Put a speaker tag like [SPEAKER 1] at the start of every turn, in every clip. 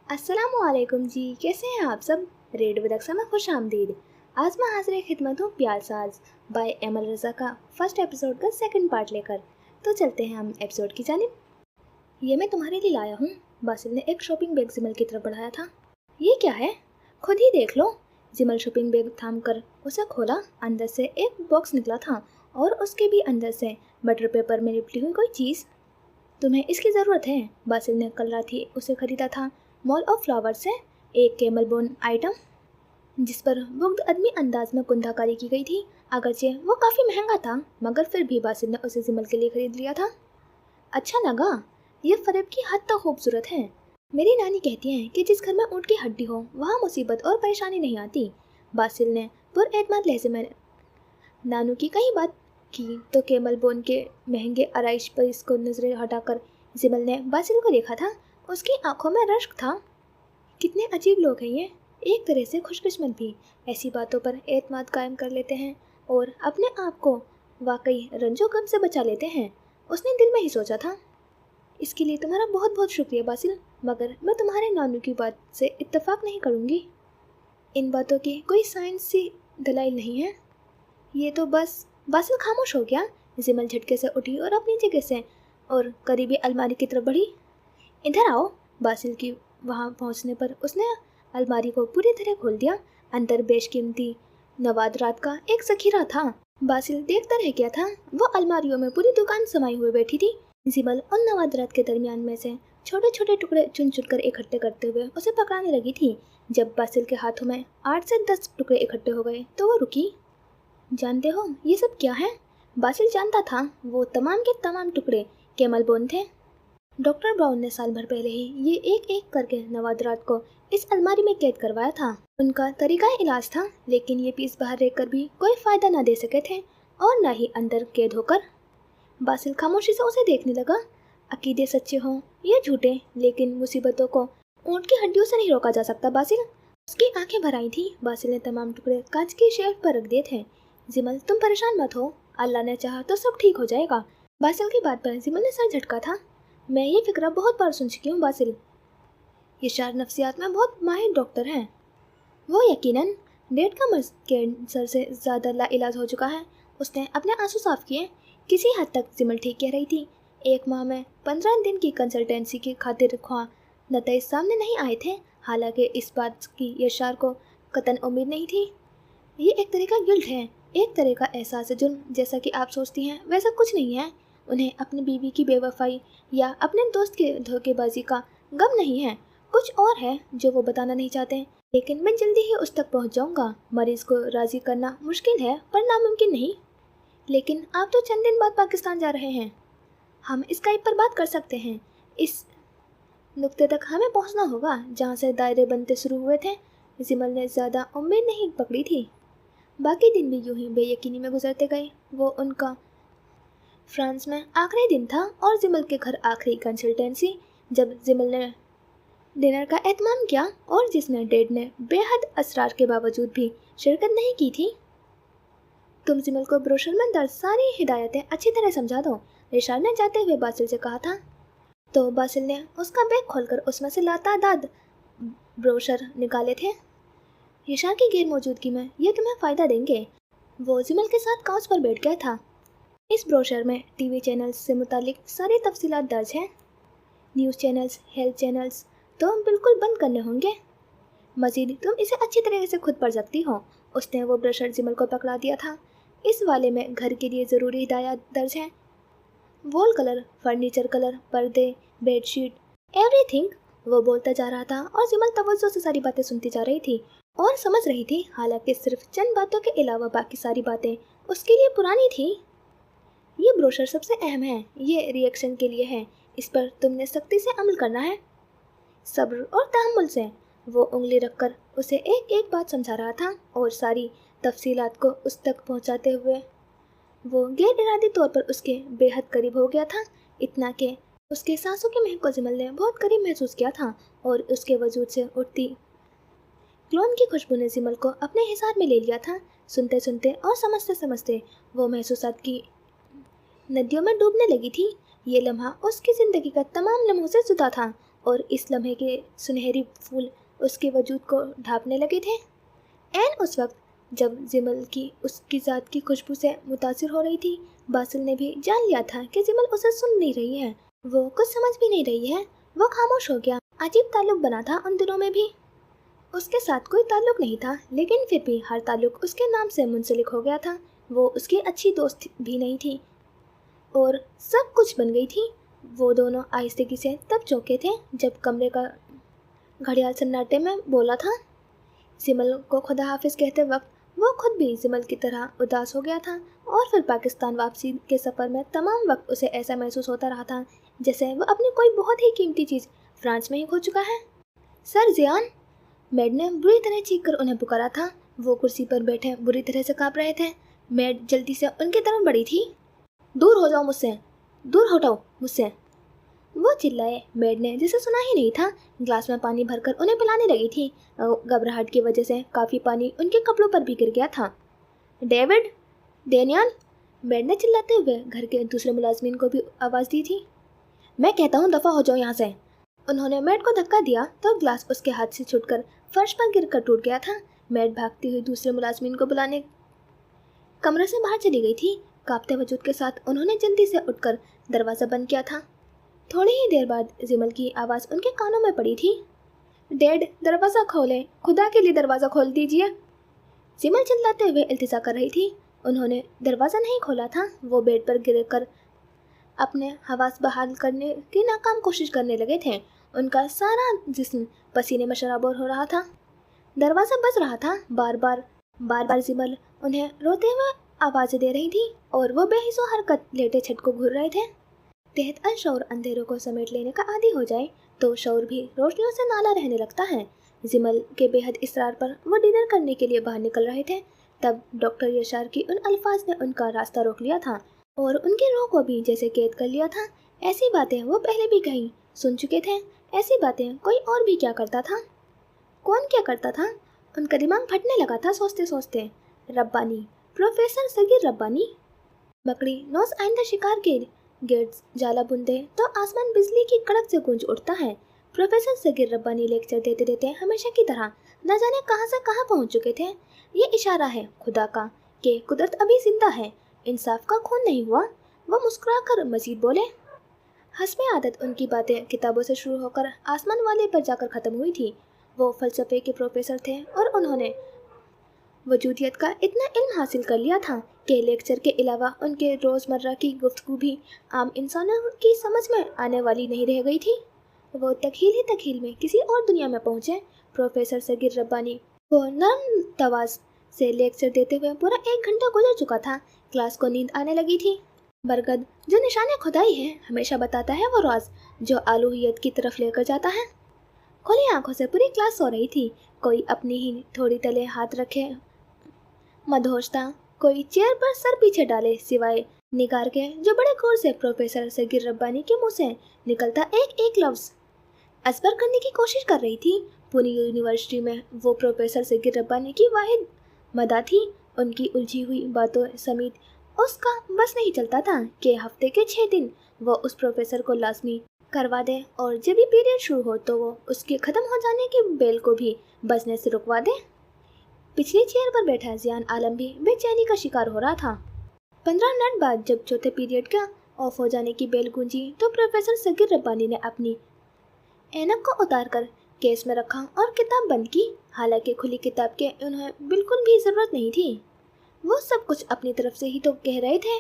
[SPEAKER 1] अस्सलामुअलैकुम जी, कैसे हैं आप सब। रेड विद अक्सर में खुश आमदीद। आज मैं हाजिर खिदमत हूँ प्यार साज बाय एमल रज़ा का फर्स्ट एपिसोड का सेकंड पार्ट लेकर। तो चलते हैं हम एपिसोड की जानिब। ये मैं तुम्हारे लिए लाया हूँ। बासिल ने एक शॉपिंग बैग जिमल की तरफ बढ़ाया था। ये क्या है, खुद ही देख लो। जिमल शॉपिंग बैग थाम कर उसे खोला। अंदर से एक बॉक्स निकला था और उसके भी अंदर से बटर पेपर में लिपटी हुई कोई चीज़। तुम्हें इसकी ज़रूरत है। बासिल ने कल रात ही उसे खरीदा था मॉल ऑफ फ्लावर से, एक कैमल बोन आइटम जिस पर मुग्ध अदमी अंदाज में कुंदाकारी की गई थी। अगरचे वो काफ़ी महंगा था, मगर फिर भी बासिल ने उसे जिमल के लिए खरीद लिया था। अच्छा लगा। ये फरेब की हद तक खूबसूरत है। मेरी नानी कहती हैं कि जिस घर में ऊँट की हड्डी हो वहाँ मुसीबत और परेशानी नहीं आती। बासिल ने पुरएतमाद लहजे में नानू की कई बात की तो कैमल बोन के महंगे आराइश पर इसको नजरें हटाकर जिमल ने बासिल को देखा था। उसकी आंखों में रश्क था। कितने अजीब लोग हैं ये, एक तरह से खुशकिस्मत भी। ऐसी बातों पर एतमाद कायम कर लेते हैं और अपने आप को वाकई रंजो गम से बचा लेते हैं। उसने दिल में ही सोचा था। इसके लिए तुम्हारा बहुत बहुत शुक्रिया बासिल, मगर मैं तुम्हारे नानू की बात से इत्तेफाक नहीं करूँगी। इन बातों की कोई साइंसी दलाइल नहीं है। ये तो बस। बासिल खामोश हो गया। जिमल झटके से उठी और अपनी जगह से और करीबी अलमारी की तरफ बढ़ी। इधर आओ। बासिल की वहाँ पहुँचने पर उसने अलमारी को पूरी तरह खोल दिया। अंदर बेशकीमती नवादरात का एक ज़ख़ीरा था। बासिल देखता रह गया था। वो अलमारियों में पूरी दुकान समाई हुई बैठी थी। जिमल उन नवादरात के दरमियान में से छोटे छोटे टुकड़े चुन चुन कर इकट्ठे करते हुए उसे पकड़ाने लगी थी। जब बासिल के हाथों में 8 से 10 टुकड़े इकट्ठे हो गए तो वो रुकी। जानते हो ये सब क्या है? बासिल जानता था वो तमाम के तमाम टुकड़े कैमल बोन थे। डॉक्टर ब्राउन ने साल भर पहले ही ये एक एक करके नवादरात को इस अलमारी में कैद करवाया था। उनका तरीका इलाज था, लेकिन ये पीस बाहर रहकर भी कोई फायदा ना दे सके थे और ना ही अंदर कैद होकर। बासिल खामोशी से उसे देखने लगा। अकीदे सच्चे हों या झूठे, लेकिन मुसीबतों को ऊँट की हड्डियों से नहीं रोका जा सकता। बासिल, उसकी आंखें भर आई थी। बासिल ने तमाम टुकड़े कांच की शेल्फ पर रख दिए थे। जिमल, तुम परेशान मत हो, अल्लाह ने चाहा तो सब ठीक हो जाएगा। बासिल की बात पर जिमल ने सर झटका था। मैं ये फिक्र बहुत बार सुन चुकी हूँ बासिल। यशार नफ्सियात में बहुत माहिर डॉक्टर हैं। वो यकीनन डेड का मर्ज कैंसर से ज़्यादा लाइलाज हो चुका है। उसने अपने आंसू साफ किए। किसी हद तक जिमल ठीक कह रही थी। एक माह में 15 दिन की कंसल्टेंसी की खातिर ख्वाह नतीजे सामने नहीं आए थे। हालांकि इस बात की यशार को कतन उम्मीद नहीं थी। ये एक तरह का गिल्ट है, एक तरह का एहसास जुर्म। जैसा कि आप सोचती हैं वैसा कुछ नहीं है। उन्हें अपनी बीवी की बेवफाई या अपने दोस्त के धोखेबाजी का गम नहीं है, कुछ और है जो वो बताना नहीं चाहते। लेकिन मैं जल्दी ही उस तक पहुंच जाऊंगा। मरीज को राज़ी करना मुश्किल है पर नामुमकिन नहीं। लेकिन आप तो चंद दिन बाद पाकिस्तान जा रहे हैं। हम स्काइप पर बात कर सकते हैं। इस नुक्ते तक हमें पहुंचना होगा जहां से दायरे बनते शुरू हुए थे। जिमल ने ज़्यादा उम्मीद नहीं पकड़ी थी। बाकी दिन भी यूं ही बेयकीनी में गुजरते गए। वो उनका फ्रांस में आखिरी दिन था और जिमल के घर आखिरी कंसल्टेंसी। जब जिमल ने डिनर का एहतमाम किया और जिसमें डेड ने बेहद असरार के बावजूद भी शिरकत नहीं की थी। तुम जिमल को ब्रोशर में दर्ज सारी हिदायतें अच्छी तरह समझा दो, रिशाद ने जाते हुए बासिल से कहा था। तो बासिल ने उसका बैग खोलकर उसमें से लातादाद ब्रोशर निकाले थे। रिशाद की गैर मौजूदगी में ये तुम्हें फ़ायदा देंगे। वो जिमल के साथ काउच पर बैठ गया था। इस ब्रोशर में टीवी चैनल्स से मुतालिक सारी तफसीलात दर्ज हैं। न्यूज़ चैनल्स, हेल्थ चैनल्स तो बिल्कुल बंद करने होंगे। मज़ीद तुम इसे अच्छी तरह से खुद पढ़ सकती हो। उसने वो ब्रोशर जिमल को पकड़ा दिया था। इस वाले में घर के लिए ज़रूरी हिदायत दर्ज हैं। वॉल कलर, फर्नीचर कलर, पर्दे, बेडशीट, एवरीथिंग। वो बोलता जा रहा था और जिमल तवज्जो से सारी बातें सुनती जा रही थी और समझ रही थी। हालांकि सिर्फ चंद बातों के अलावा बाकी सारी बातें उसके लिए पुरानी थी। ये ब्रोशर सबसे अहम है। ये रिएक्शन के लिए है। इस पर तुमने सख्ती से अमल करना है, सब्र और तहम्मुल से। वो उंगली रखकर उसे एक एक बात समझा रहा था और सारी तफसीलात को उस तक पहुंचाते हुए वो गैर इरादी तौर पर उसके बेहद करीब हो गया था। इतना कि उसके सांसों की महक को जिमल ने बहुत करीब महसूस किया था और उसके वजूद से उठती क्लोन की खुशबू ने जिमल को अपने हिसाब में ले लिया था। सुनते सुनते और समझते समझते वो महसूसात की नदियों में डूबने लगी थी। ये लम्हा उसकी ज़िंदगी का तमाम लम्हों से जुदा था और इस लम्हे के सुनहरी फूल उसके वजूद को ढांपने लगे थे। ऐन उस वक्त जब जिमल की उसकी ज़ात की खुशबू से मुतासिर हो रही थी, बासिल ने भी जान लिया था कि जिमल उसे सुन नहीं रही है, वो कुछ समझ भी नहीं रही है। वो खामोश हो गया। अजीब ताल्लुक बना था उन दिनों में भी। उसके साथ कोई ताल्लुक नहीं था, लेकिन फिर भी हर ताल्लुक उसके नाम से मुंसलिक हो गया था। वो उसकी अच्छी दोस्त भी नहीं थी और सब कुछ बन गई थी। वो दोनों आहिस्तेगी से तब चौंके थे जब कमरे का घड़ियाल सन्नाटे में बोला था। जिमल को खुदा हाफिज कहते वक्त वो खुद भी जिमल की तरह उदास हो गया था और फिर पाकिस्तान वापसी के सफ़र में तमाम वक्त उसे ऐसा महसूस होता रहा था जैसे वो अपनी कोई बहुत ही कीमती चीज़ फ्रांस में ही खो चुका है। सर जियान, मेड ने बुरी तरह चीख कर उन्हें पुकारा था। वो कुर्सी पर बैठे बुरी तरह से काँप रहे थे। मेड जल्दी से उनकी तरफ बढ़ी थी। दूर हो जाओ मुझसे, दूर हटाओ मुझसे, वो चिल्लाए। मेड ने जिसे सुना ही नहीं था ग्लास में पानी भरकर उन्हें पिलाने लगी थी। घबराहट की वजह से काफ़ी पानी उनके कपड़ों पर भी गिर गया था। डेविड, डेनियल, मेड ने चिल्लाते हुए घर के दूसरे मुलाजमीन को भी आवाज़ दी थी। मैं कहता हूँ दफ़ा हो जाओ यहाँ से। उन्होंने मेड को धक्का दिया तो ग्लास उसके हाथ से छूटकर फर्श पर गिरकर टूट गया था। मेड भागती हुई दूसरे मुलाजमीन को बुलाने कमरे से बाहर चली गई थी। कांपते वजूद के साथ उन्होंने जल्दी से उठकर दरवाज़ा बंद किया था। थोड़ी ही देर बाद जिमल की आवाज़ उनके कानों में पड़ी थी। डैड, दरवाज़ा खोलें, खुदा के लिए दरवाज़ा खोल दीजिए। जिमल चिल्लाते हुए इल्तिजा कर रही थी। उन्होंने दरवाज़ा नहीं खोला था। वो बेड पर गिरकर अपने हवास बहाल करने की नाकाम कोशिश करने लगे थे। उनका सारा जिस्म पसीने में शराबोर हो रहा था। दरवाज़ा बज रहा था। बार बार जिमल उन्हें रोते हुए आवाज़ें दे रही थी और वो बेहिस्सो हरकत लेटे छत को घूर रहे थे। तहत शौर अंधेरों को समेट लेने का आदी हो जाए तो शौर भी रोशनियों से नाला रहने लगता है। जिमल के बेहद इसरार पर वो डिनर करने के लिए बाहर निकल रहे थे। तब डॉक्टर यशार की उन अल्फाज ने उनका रास्ता रोक लिया था और उनकी रूह को भी जैसे कैद कर लिया था। ऐसी बातें वो पहले भी कहीं सुन चुके थे। ऐसी बातें कोई और भी क्या करता था? कौन क्या करता था? उनका दिमाग फटने लगा था सोचते सोचते। रब्बानी, प्रोफेसर सगीर रब्बानी। मकड़ी नौस आइंदा शिकार के गेट्स जाला बुनते तो आसमान बिजली की कड़क से गूंज उठता है। प्रोफेसर सगीर रब्बानी लेक्चर देते देते हमेशा की तरह न जाने कहां से कहां पहुंच चुके थे। ये इशारा है खुदा का कि कुदरत अभी जिंदा है, इंसाफ का खून नहीं हुआ। वो मुस्कुराकर मजीद बोले। हस्बे आदत उनकी बातें किताबों से शुरू होकर आसमान वाले पर जाकर ख़त्म हुई थी। वो फ़लसफ़े के प्रोफेसर थे और उन्होंने वजूदियत का इतना इल्म हासिल कर लिया था कि लेक्चर के अलावा उनके रोज़मर्रा की गुफ्तगू भी आम इंसानों की समझ में आने वाली नहीं रह गई थी। वो तखील में किसी और दुनिया में पहुँचे। प्रोफेसर सगीर रब्बानी को नरम तवाज़ से लेक्चर देते हुए पूरा 1 घंटा गुजर चुका था। क्लास को नींद आने लगी थी। बरगद जो निशाने खुदाई है हमेशा बताता है वो राज जो आलूहियत की तरफ लेकर जाता है। खुली आंखों से पूरी क्लास सो रही थी। कोई अपनी ही थोड़ी तले हाथ रखे मदहोश था, कोई चेयर पर सर पीछे डाले, सिवाय निगार के जो बड़े गौर से प्रोफेसर सगीर रब्बानी के मुंह से निकलता एक एक लफ्ज़ असबर करने की कोशिश कर रही थी। पुणे यूनिवर्सिटी में वो प्रोफेसर सगीर रब्बानी की वाहिद मदा थी। उनकी उलझी हुई बातों समेत उसका बस नहीं चलता था कि हफ्ते के 6 दिन वो उस प्रोफेसर को लाजमी करवा दे और जब भी पीरियड शुरू हो तो वो उसके ख़त्म हो जाने की बेल को भी बजने से रुकवा दे। पिछली चेयर पर बैठा जियान आलम भी बेचैनी का शिकार हो रहा था। 15 मिनट बाद जब चौथे पीरियड का ऑफ हो जाने की बेल गूंजी तो प्रोफेसर सगीर रब्बानी ने अपनी ऐनक को उतार कर केस में रखा और किताब बंद की। हालांकि खुली किताब के उन्हें बिल्कुल भी ज़रूरत नहीं थी। वो सब कुछ अपनी तरफ से ही तो कह रहे थे।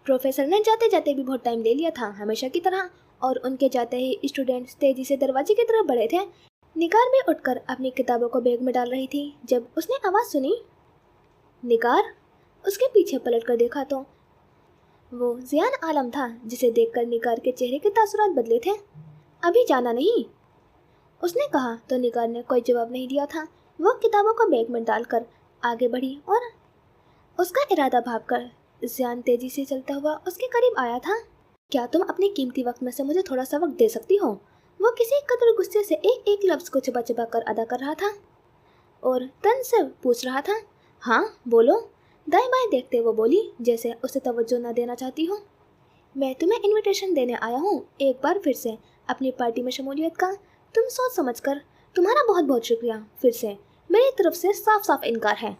[SPEAKER 1] प्रोफेसर ने जाते जाते भी बहुत टाइम ले लिया था हमेशा की तरह, और उनके जाते ही स्टूडेंट्स तेजी से दरवाजे की तरफ बढ़े थे। निगार भी उठकर अपनी किताबों को बैग में डाल रही थी जब उसने आवाज़ सुनी। निगार उसके पीछे पलट कर देखा तो वो जियान आलम था, जिसे देखकर निगार के चेहरे के तासुरात बदले थे। अभी जाना नहीं, उसने कहा तो निगार ने कोई जवाब नहीं दिया था। वो किताबों को बैग में डालकर आगे बढ़ी और उसका इरादा भांपकर जियान तेजी से चलता हुआ उसके करीब आया था। क्या तुम अपने कीमती वक्त में से मुझे थोड़ा सा वक्त दे सकती हो? वो किसी कदर गुस्से से एक एक लफ्ज़ को चबा चबा कर अदा कर रहा था और तन से पूछ रहा था। हाँ बोलो, दाएं बाएं देखते वो बोली जैसे उसे तवज्जो न देना चाहती हो। मैं तुम्हें इनविटेशन देने आया हूँ एक बार फिर से। अपनी पार्टी में शमूलियत का। तुम सोच समझ कर, तुम्हारा बहुत बहुत शुक्रिया। फिर से मेरी तरफ से साफ साफ इनकार है।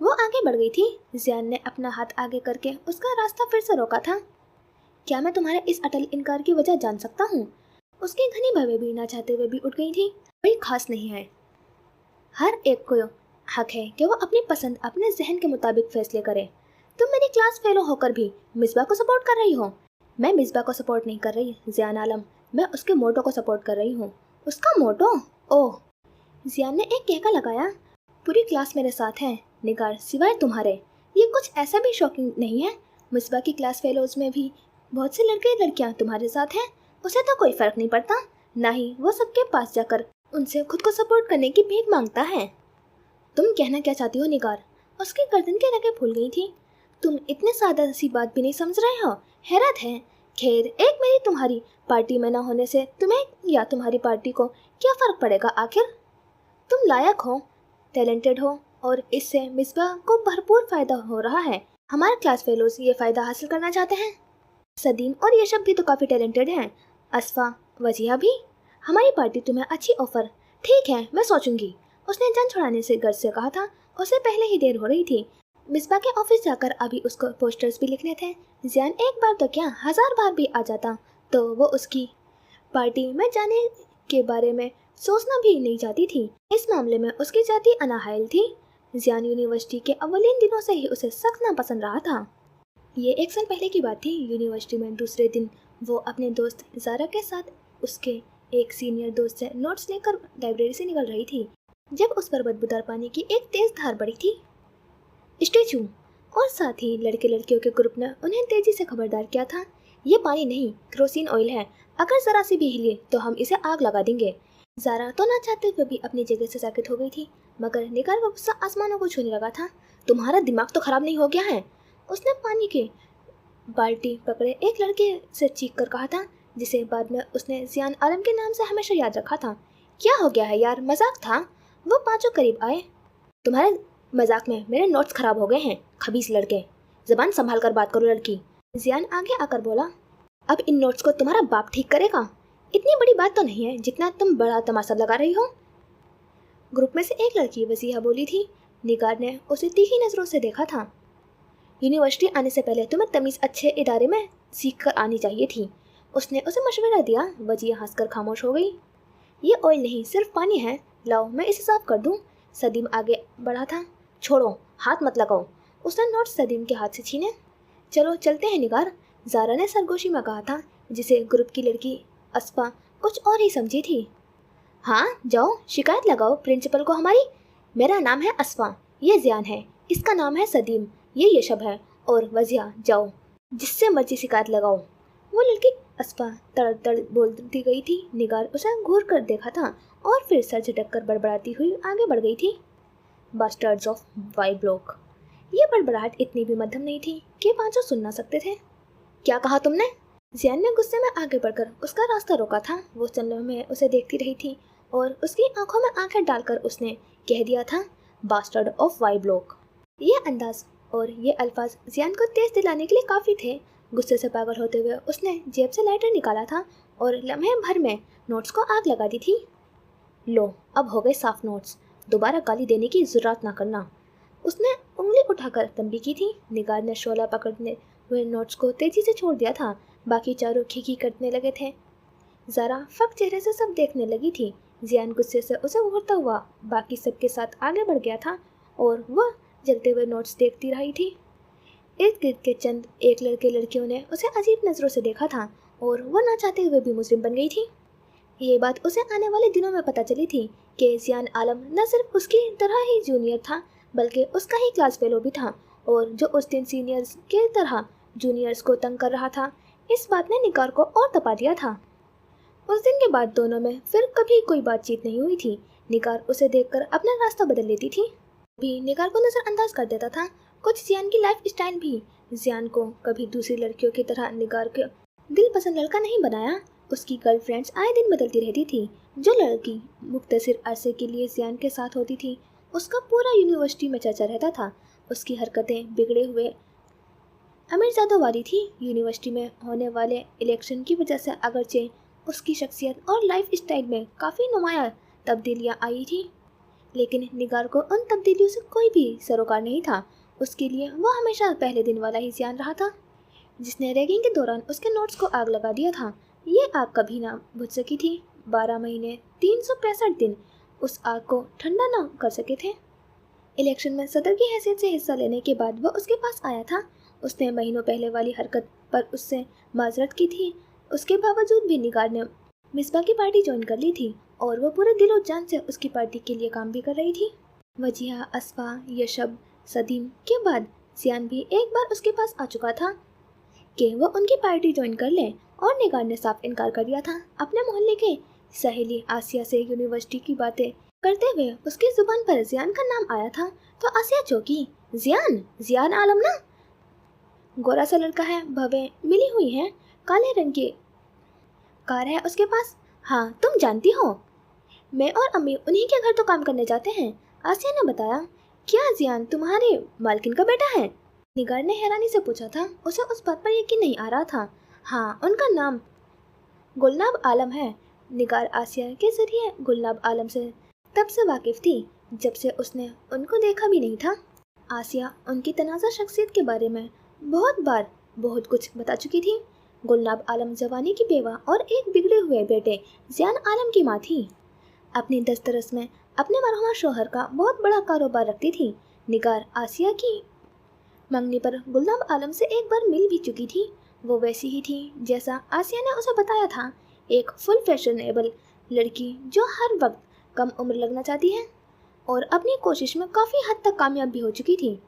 [SPEAKER 1] वो आगे बढ़ गई थी। जियान ने अपना हाथ आगे करके उसका रास्ता फिर से रोका था। क्या मैं तुम्हारे इस अटल इनकार की वजह जान सकता हूँ? उसकी घनी भवें भी ना चाहते हुए भी उठ गई थी। कोई खास नहीं है। हर एक को हक है कि वो अपनी पसंद अपने जहन के मुताबिक फैसले करे। तुम मेरी क्लास फेलो होकर भी मिसबा को सपोर्ट कर रही हो। मैं मिसबा को सपोर्ट नहीं कर रही जियान आलम, मैं उसके मोटो को सपोर्ट कर रही हूँ। उसका मोटो? ओह, जियान ने एक कहका लगाया। पूरी क्लास मेरे साथ है निगार, सिवाय तुम्हारे। ये कुछ ऐसा भी शॉकिंग नहीं है। मिसबा की क्लास फेलोज में भी बहुत से लड़के लड़कियां तुम्हारे साथ हैं। उसे तो कोई फर्क नहीं पड़ता, ना ही वो सबके पास जाकर उनसे खुद को सपोर्ट करने की भीख मांगता है। तुम कहना क्या चाहती हो निगार? उसकी गर्दन के रगे फूल गई थी। तुम इतने सादा सी बात भी नहीं समझ रहे हो, हैरत है। खैर, एक मेरी तुम्हारी पार्टी में ना होने से तुम्हें या तुम्हारी पार्टी को क्या फर्क पड़ेगा? आखिर तुम लायक हो, टैलेंटेड हो और इससे मिसबा को भरपूर फायदा हो रहा है। हमारे क्लास फेलोज ये फायदा हासिल करना चाहते हैं। सदीम और यशब भी तो काफ़ी टैलेंटेड हैं। असफा, वजिया भी। हमारी पार्टी तुम्हें अच्छी ऑफर। ठीक है, मैं सोचूंगी। उसने जान छुड़ाने से गर्ज से कहा था। उसे पहले ही देर हो रही थी। मिसबा के ऑफिस जाकर अभी उसको पोस्टर्स भी लिखने थे। जियान एक बार तो क्या 1000 बार भी आ जाता तो वो उसकी पार्टी में जाने के बारे में सोचना भी नहीं चाहती थी। इस मामले में उसकी जाति अनाहाइल थी। जियान यूनिवर्सिटी के अव्वलीन दिनों से ही उसे सख्त नापसंद रहा था। ये 1 साल पहले की बात थी। यूनिवर्सिटी में दूसरे दिन वो अपने दोस्त ज़ारा के साथ उसके एक सीनियर दोस्त से नोट्स लेकर लाइब्रेरी से निकल रही थी, जब उस पर बदबूदार पानी की एक तेज धार पड़ी थी। स्टेचू और साथ ही लड़के लड़कियों के ग्रुप ने उन्हें तेजी से खबरदार किया था। ये पानी नहीं, केरोसिन ऑयल है। अगर जरा सी भी हिले तो हम इसे आग लगा देंगे। ज़ारा तो ना चाहते हुए भी अपनी जगह से साकित हो गई थी, मगर निगार का गुस्सा आसमानों को छूने लगा था। तुम्हारा दिमाग तो खराब नहीं हो गया है? उसने पानी के बाल्टी पकड़े एक लड़के से चीख कर कहा था, जिसे बाद में उसने जियान आलम के नाम से हमेशा याद रखा था। क्या हो गया है यार, मजाक था। वो पांचों करीब आए। तुम्हारे मजाक में मेरे नोट्स खराब हो गए हैं, खबीस लड़के। जबान संभाल कर बात करो लड़की। जियान आगे आकर बोला। अब इन नोट्स को तुम्हारा बाप ठीक करेगा। इतनी बड़ी बात तो नहीं है जितना तुम बड़ा तमाशा लगा रही हो। ग्रुप में से एक लड़की वसीहा बोली थी। निगार ने उसे तीखी नजरों से देखा था। यूनिवर्सिटी आने से पहले तुम्हें तमीज़ अच्छे इदारे में सीख कर आनी चाहिए थी। उसने उसे मशवरा दिया। वजिया हंसकर खामोश हो गई। ये ऑयल नहीं, सिर्फ पानी है। लाओ, मैं इसे साफ कर दूं। सदीम आगे बढ़ा था। छोड़ो, हाथ मत लगाओ। उसने नोट्स सदीम के हाथ से छीने। चलो चलते हैं निगार, ज़ारा ने सरगोशी में कहा था, जिसे ग्रुप की लड़की असफा कुछ और ही समझी थी। हाँ जाओ, शिकायत लगाओ प्रिंसिपल को हमारी। मेरा नाम है असफा, ये जियान है, इसका नाम है सदीम, ये यशब है, और वजिया। जाओ, जिससे मर्जी शिकायत लगाओ। वो लड़की असफा तड़ तड़ बोलती गई थी। निगार उसे घूर कर देखा था और फिर सर झटक कर बड़बड़ाती हुई आगे बढ़ गई थी। Bastards of Y block. ये बड़बड़ाहट इतनी भी मध्यम नहीं थी कि पांचों सुन ना सकते थे। क्या कहा तुमने? जियान ने गुस्से में आगे बढ़कर उसका रास्ता रोका था। वो चंदों में उसे देखती रही थी और उसकी आंखों में आंखें डालकर उसने कह दिया था, बास्टर्ड ऑफ वाई ब्लॉक। ये अंदाज और ये अल्फाज जियान को तेज दिलाने के लिए काफ़ी थे। गुस्से से पागल होते हुए उसने जेब से लाइटर निकाला था और लम्हे भर में नोट्स को आग लगा दी थी। लो, अब हो गए साफ नोट्स, दोबारा गाली देने की जरूरत ना करना। उसने उंगली उठाकर तंबी की थी। निगार ने शोला पकड़ने हुए नोट्स को तेजी से छोड़ दिया था। बाकी चारों खीखी करने लगे थे। ज़रा फक चेहरे से सब देखने लगी थी। जियान गुस्से से उसे घूरता हुआ बाकी सबके साथ आगे बढ़ गया था और वह जलते हुए नोट्स देखती रही थी। इर्द गिर्द के चंद एक लड़के लड़कियों ने उसे अजीब नज़रों से देखा था और वह ना चाहते हुए भी मुजरिम बन गई थी। ये बात उसे आने वाले दिनों में पता चली थी कि जियान आलम न सिर्फ उसकी तरह ही जूनियर था, बल्कि उसका ही क्लास फेलो भी था, और जो उस दिन सीनियर्स के तरह जूनियर्स को तंग कर रहा था। इस बात ने निगार को और तपा दिया था। उस दिन के बाद दोनों में फिर कभी कोई बातचीत नहीं हुई थी। निगार उसे देखकर अपना रास्ता बदल लेती थी, भी निगार को नज़रअंदाज कर देता था। कुछ जियान की लाइफ स्टाइल भी जियान को कभी दूसरी लड़कियों की तरह निगार के दिल पसंद लड़का नहीं बनाया। उसकी गर्लफ्रेंड्स आए दिन बदलती रहती थी। जो लड़की मुख्तसर अरसे के लिए जियान के साथ होती थी, उसका पूरा यूनिवर्सिटी में चर्चा रहता था। उसकी हरकतें बिगड़े हुए अमीरजादों वाली थी। यूनिवर्सिटी में होने वाले इलेक्शन की वजह से अगरचे उसकी शख्सियत और लाइफ स्टाइल में काफ़ी नुमायां तब्दीलियां आई थी, लेकिन निगार को उन तब्दीलियों से कोई भी सरोकार नहीं था। उसके लिए वो हमेशा पहले दिन वाला ही जियान रहा था, जिसने रैगिंग के दौरान उसके नोट्स को आग लगा दिया था। ये आग कभी ना बुझ सकी थी। 12 महीने 365 दिन उस आग को ठंडा ना कर सके थे। इलेक्शन में सदर की हैसियत से हिस्सा लेने के बाद वो उसके पास आया था। उसने महीनों पहले वाली हरकत पर उससे माजरत की थी। उसके बावजूद भी निगार ने मिसबा की पार्टी ज्वाइन कर ली थी और वो पूरे दिलो जान से उसकी पार्टी के लिए काम भी कर रही थी। वजीहा, असफा, यशब, सदीम के बाद जियान भी एक बार उसके पास आ चुका था कि वो उनकी पार्टी ज्वाइन कर ले, और निगार ने साफ इनकार कर दिया था। अपने मोहल्ले के सहेली आसिया से यूनिवर्सिटी की बातें करते हुए उसकी जुबान पर जियान का नाम आया था तो आसिया चौंकी। जियान आलम ना? गोरा सा लड़का है, भवें मिली हुई है, काले रंग की कार है उसके पास। हाँ, तुम जानती हो, मैं और अम्मी उन्हीं के घर तो काम करने जाते हैं, आसिया ने बताया। क्या जियान तुम्हारे मालकिन का बेटा है? निगार ने हैरानी से पूछा था। उसे उस बात पर यकीन नहीं आ रहा था। हाँ, उनका नाम गुलनाब आलम है। निगार आसिया के जरिए गुलनाब आलम से तब से वाकिफ थी जब से उसने उनको देखा भी नहीं था। आसिया उनकी तनाज़ा शख्सियत के बारे में बहुत बार बहुत कुछ बता चुकी थी। गुलनाब आलम जवानी की बेवा और एक बिगड़े हुए बेटे जियान आलम की माँ थी। अपनी दस्तरस में अपने मरहुमा शोहर का बहुत बड़ा कारोबार रखती थी। निगार आसिया की मंगनी पर गुलनाब आलम से एक बार मिल भी चुकी थी। वो वैसी ही थी जैसा आसिया ने उसे बताया था, एक फुल फैशनेबल लड़की जो हर वक्त कम उम्र लगना चाहती है और अपनी कोशिश में काफ़ी हद तक कामयाब भी हो चुकी थी।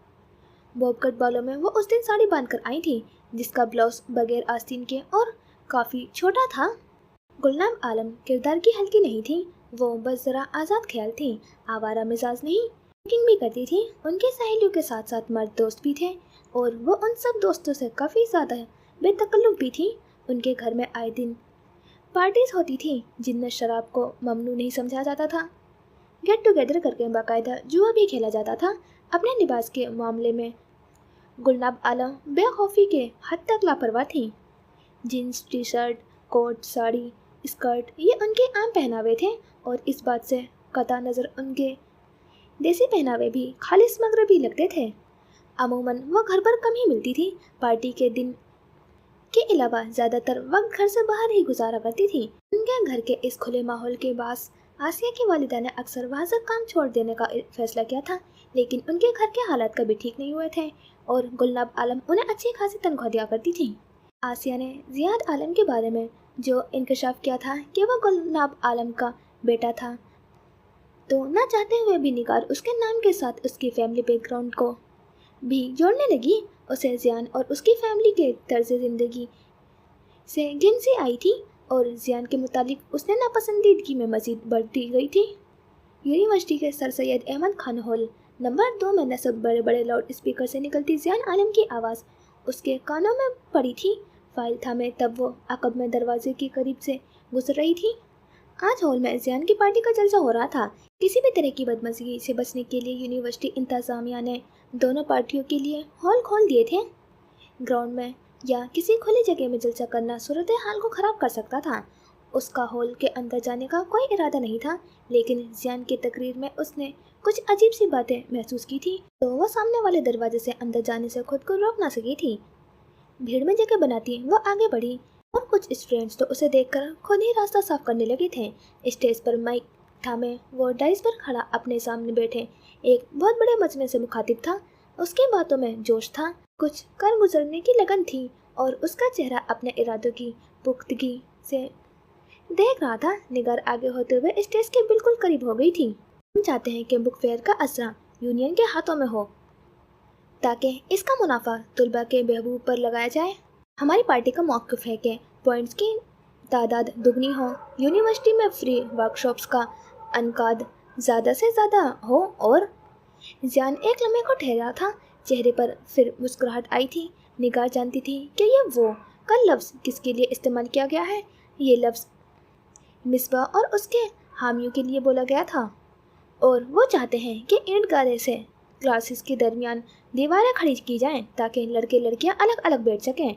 [SPEAKER 1] बॉब कट बालों में वो उस दिन साड़ी बांधकर आई थी जिसका ब्लाउज बगैर आस्तीन के और काफ़ी छोटा था। गुलनाब आलम किरदार की हल्की नहीं थी, वो बस ज़रा आज़ाद ख्याल थी, आवारा मिजाज नहीं। कुकिंग भी करती थी, उनके सहेलियों के साथ साथ मर्द दोस्त भी थे और वो उन सब दोस्तों से काफ़ी ज़्यादा बेतकल्लुफ़ भी थी। उनके घर में आए दिन पार्टीज होती थी जिनमें शराब को ममनू नहीं समझा जाता था। गेट टुगेदर करके बाकायदा जुआ भी खेला जाता था। अपने लिबास के मामले में गुलनाब आलम बेखौफी के हद तक लापरवाह थी। Jeans, T shirt, coat, sari, skirt ये उनके आम पहनावे थे और इस बात से कता नज़र उनके देसी पहनावे भी खालिस मगरबी लगते थे। अमूमन वो घर पर कम ही मिलती थी। पार्टी के दिन के अलावा ज़्यादातर वक्त घर से बाहर ही गुजारा करती थी। उनके घर के इस खुले माहौल के बास आसिया की वालिदा ने अक्सर वहाँ से काम छोड़ देने का फैसला किया था, लेकिन उनके घर के हालात कभी ठीक नहीं हुए थे और गुलनाब आलम उन्हें अच्छी खासी तनख्वाह दिया करती थी। आसिया ने जियाद आलम के बारे में जो इंकशाफ किया था कि वह गुलनाब आलम का बेटा था, तो ना चाहते हुए भी निगार उसके नाम के साथ उसकी फैमिली बैकग्राउंड को भी जोड़ने लगी। उसे जियान और उसकी फैमिली के तर्ज ज़िंदगी से घिन सी आई थी और जियान के मुतालिक उसने नापसंदीदगी में मज़ीद बढ़ती गई थी। यूनिवर्सिटी के sir Syed Ahmad Khan hall number 2 में नस्ब बड़े बड़े लाउड स्पीकर से निकलती जियान आलम की आवाज़ उसके कानों में पड़ी थी। फाइल थामे तब वो अकब में दरवाजे के करीब से गुजर रही थी। आज हॉल में जियान की पार्टी का जलसा हो रहा था। किसी भी तरह की बदमज़गी से बचने के लिए यूनिवर्सिटी इंतज़ामिया ने दोनों पार्टियों के लिए हॉल खोल दिए थे। ग्राउंड में या किसी खुली जगह में जलसा करना सूरत हाल को ख़राब कर सकता था। उसका हॉल के अंदर जाने का कोई इरादा नहीं था, लेकिन जियान की तकरीर में उसने कुछ अजीब सी बातें महसूस की थी, तो वह सामने वाले दरवाजे से अंदर जाने से खुद को रोक ना सकी थी। भीड़ में जगह बनाती वो आगे बढ़ी और कुछ स्टूडेंट्स तो उसे देखकर खुद ही रास्ता साफ करने लगे थे। स्टेज पर माइक थामे वो डाइस पर खड़ा अपने सामने बैठे एक बहुत बड़े मजमे से मुखातिब था। उसकी बातों में जोश था, कुछ कर गुजरने की लगन थी और उसका चेहरा अपने इरादों की पुख्तगी से देख रहा था। निगार आगे होते हुए स्टेज के बिल्कुल करीब हो गई थी। हम चाहते हैं कि बुक फेयर का असरा यूनियन के हाथों में हो ताकि इसका मुनाफा तुलबा के बहबूब पर लगाया जाए। हमारी पार्टी का मौक़िफ़ है कि पॉइंट्स की तादाद दुगनी हो, यूनिवर्सिटी में फ्री वर्कशॉप्स का अनकाद ज़्यादा से ज़्यादा हो। और जियान एक लम्हे को ठहरा था, चेहरे पर फिर मुस्कुराहट आई थी। निगार जानती थी कि ये वो कल लफ्ज़ किसके लिए इस्तेमाल किया गया है। ये लफ्ज़ मिसबा और उसके हामियों के लिए बोला गया था और वो चाहते हैं कि ईंट गारे से क्लासेस के दरमियान दीवारें खड़ी की जाएं ताकि लड़के लड़कियां अलग अलग बैठ सकें।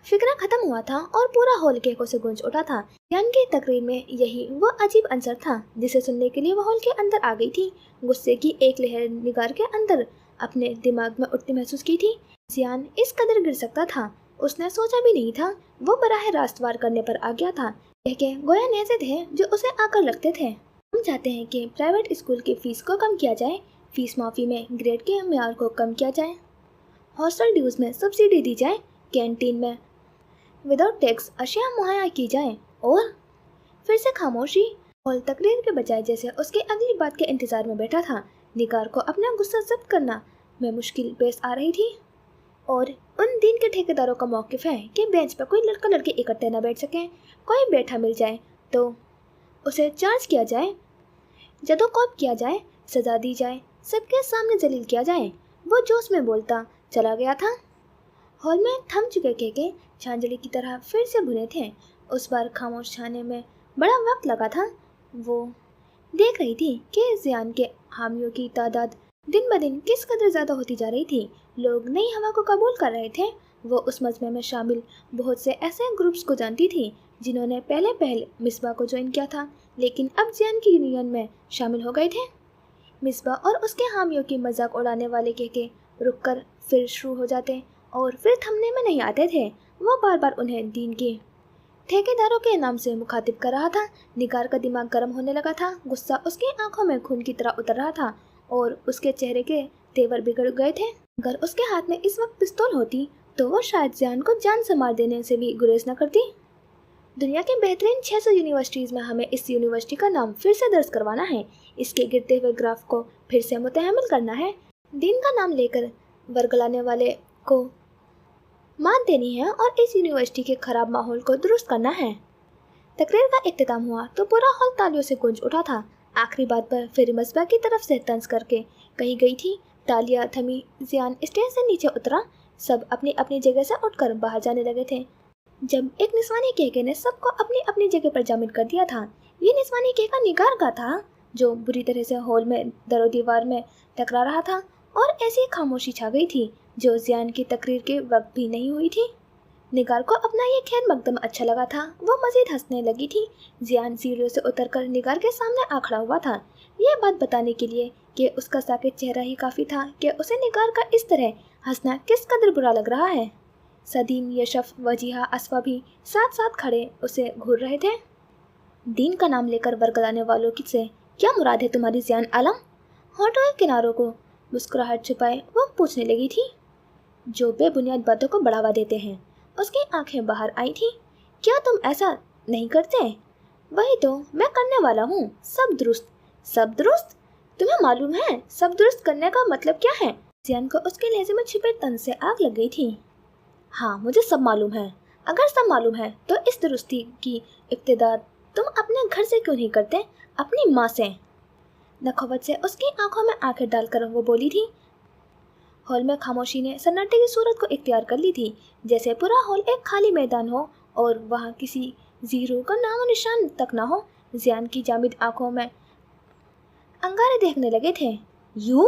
[SPEAKER 1] फिक्रा खत्म हुआ था और पूरा हॉल केकों से गूंज उठा था। जियान की तकरीर में यही वो अजीब अंसर था जिसे सुनने के लिए वो हॉल के अंदर आ गई थी। गुस्से की एक लहर निगार के अंदर अपने दिमाग में उठती महसूस की थी। जियान इस कदर गिर सकता था, उसने सोचा भी नहीं था। वो बराह रास्त वार करने पर आ गया था। कह गोया नेज़े थे जो उसे आकर लगते थे। हम चाहते हैं कि प्राइवेट स्कूल की फीस को कम किया जाए, फीस माफ़ी में ग्रेड के मेयार को कम किया जाए, हॉस्टल ड्यूज में सब्सिडी दी जाए, कैंटीन में विदाउट टैक्स अशिया मुहैया की जाए। और फिर से खामोशी। हॉल तकरीर के बजाय जैसे उसके अगली बात के इंतजार में बैठा था। निगार को अपना गुस्सा जब्त करना में मुश्किल पेश आ रही थी। और उन दिन के ठेकेदारों का मौक़िफ़ है कि बेंच पर कोई लड़का लड़की इकट्ठे न बैठ सकें। कोई बैठा मिल जाए तो उसे चार्ज किया जाए, जदोकोब किया जाए, सज़ा दी जाए, सबके सामने जलील किया जाए। वो जोश में बोलता चला गया था। हॉल में थम चुके केके झांझड़ी की तरह फिर से भुने थे। उस बार खामोश छाने में बड़ा वक्त लगा था। वो देख रही थी कि जियान के हामियों की तादाद दिन ब दिन किस कदर ज़्यादा होती जा रही थी। लोग नई हवा को कबूल कर रहे थे। वो उस मजमे में शामिल बहुत से ऐसे ग्रुप्स को जानती थी जिन्होंने पहले मिसबा को ज्वाइन किया था, लेकिन अब जियान की यूनियन में शामिल हो गए थे। मिसबा और उसके हामियों की मजाक उड़ाने वाले केके रुक कर फिर शुरू हो जाते और फिर थमने में नहीं आते थे। वो बार बार उन्हें दीन के ठेकेदारों के नाम से मुखातिब कर रहा था। निगार का दिमाग गर्म होने लगा था। गुस्सा उसकी आंखों में खून की तरह उतर रहा था और उसके चेहरे के तेवर बिगड़ गए थे। अगर उसके हाथ में इस वक्त पिस्तौल होती तो वो शायद जियान को जान से मार देने से भी गुरेज न करती। दुनिया के बेहतरीन 600 यूनिवर्सिटीज़ में हमें इस यूनिवर्सिटी का नाम फिर से दर्ज करवाना है। इसके गिरते हुए ग्राफ को फिर से मुतहम्मिल करना है। दीन का नाम लेकर वर्गलाने वाले को मात देनी है और इस यूनिवर्सिटी के खराब माहौल को दुरुस्त करना है। तकरीर का इख्तिताम हुआ तो पूरा हॉल तालियों से गूंज उठा था। आखिरी बात पर फिर मस्बा की तरफ से तंज करके कही गई थी। तालियां थमी। जियान स्टेज से नीचे उतरा। सब अपनी अपनी जगह से उठकर बाहर जाने लगे थे जब एक निस्वानी केके ने सबको अपनी अपनी जगह पर जामिल कर दिया था। ये निस्वानी केका निगार का था जो बुरी तरह से हॉल में दरो दीवार में टकरा रहा था और ऐसी खामोशी छा गई थी जो जियान की तकरीर के वक्त भी नहीं हुई थी। निगार को अपना ये खैर मकदम अच्छा लगा था। वो मजीद हंसने लगी थी। जियान सीढ़ियों से उतरकर निगार के सामने आ खड़ा हुआ था, ये बात बताने के लिए कि उसका साकित चेहरा ही काफ़ी था कि उसे निगार का इस तरह हंसना किस कदर बुरा लग रहा है। सदीम, यशफ, वजीहा, असफा भी साथ साथ खड़े उसे घूर रहे थे। दीन का नाम लेकर वर्गलाने वालों की से क्या मुराद है तुम्हारी जियान आलम? होठों के किनारों को मुस्कुराहट छुपाए वो पूछने लगी थी। जो बेबुनियाद बातों को बढ़ावा देते हैं। उसकी आंखें बाहर आई थी। क्या तुम ऐसा नहीं करते? वही तो मैं करने वाला हूँ। सब दुरुस्त। सब दुरुस्त? तुम्हें मालूम है सब दुरुस्त करने का मतलब क्या है? जियान को उसके लहजे में छिपे तन से आग लग गई थी। हाँ, मुझे सब मालूम है। अगर सब मालूम है तो इस दुरुस्ती की इब्तिदा तुम अपने घर से क्यों नहीं करते, अपनी माँ से? नखवत से उसकी आंखों में आंखें डालकर वो बोली थी। हॉल में खामोशी ने सन्नाटे की सूरत को इख्तियार कर ली थी, जैसे पूरा हॉल एक खाली मैदान हो और वहाँ किसी जीरो का नामो निशान तक ना हो। जियान की जामिद आंखों में अंगारे देखने लगे थे। यूं?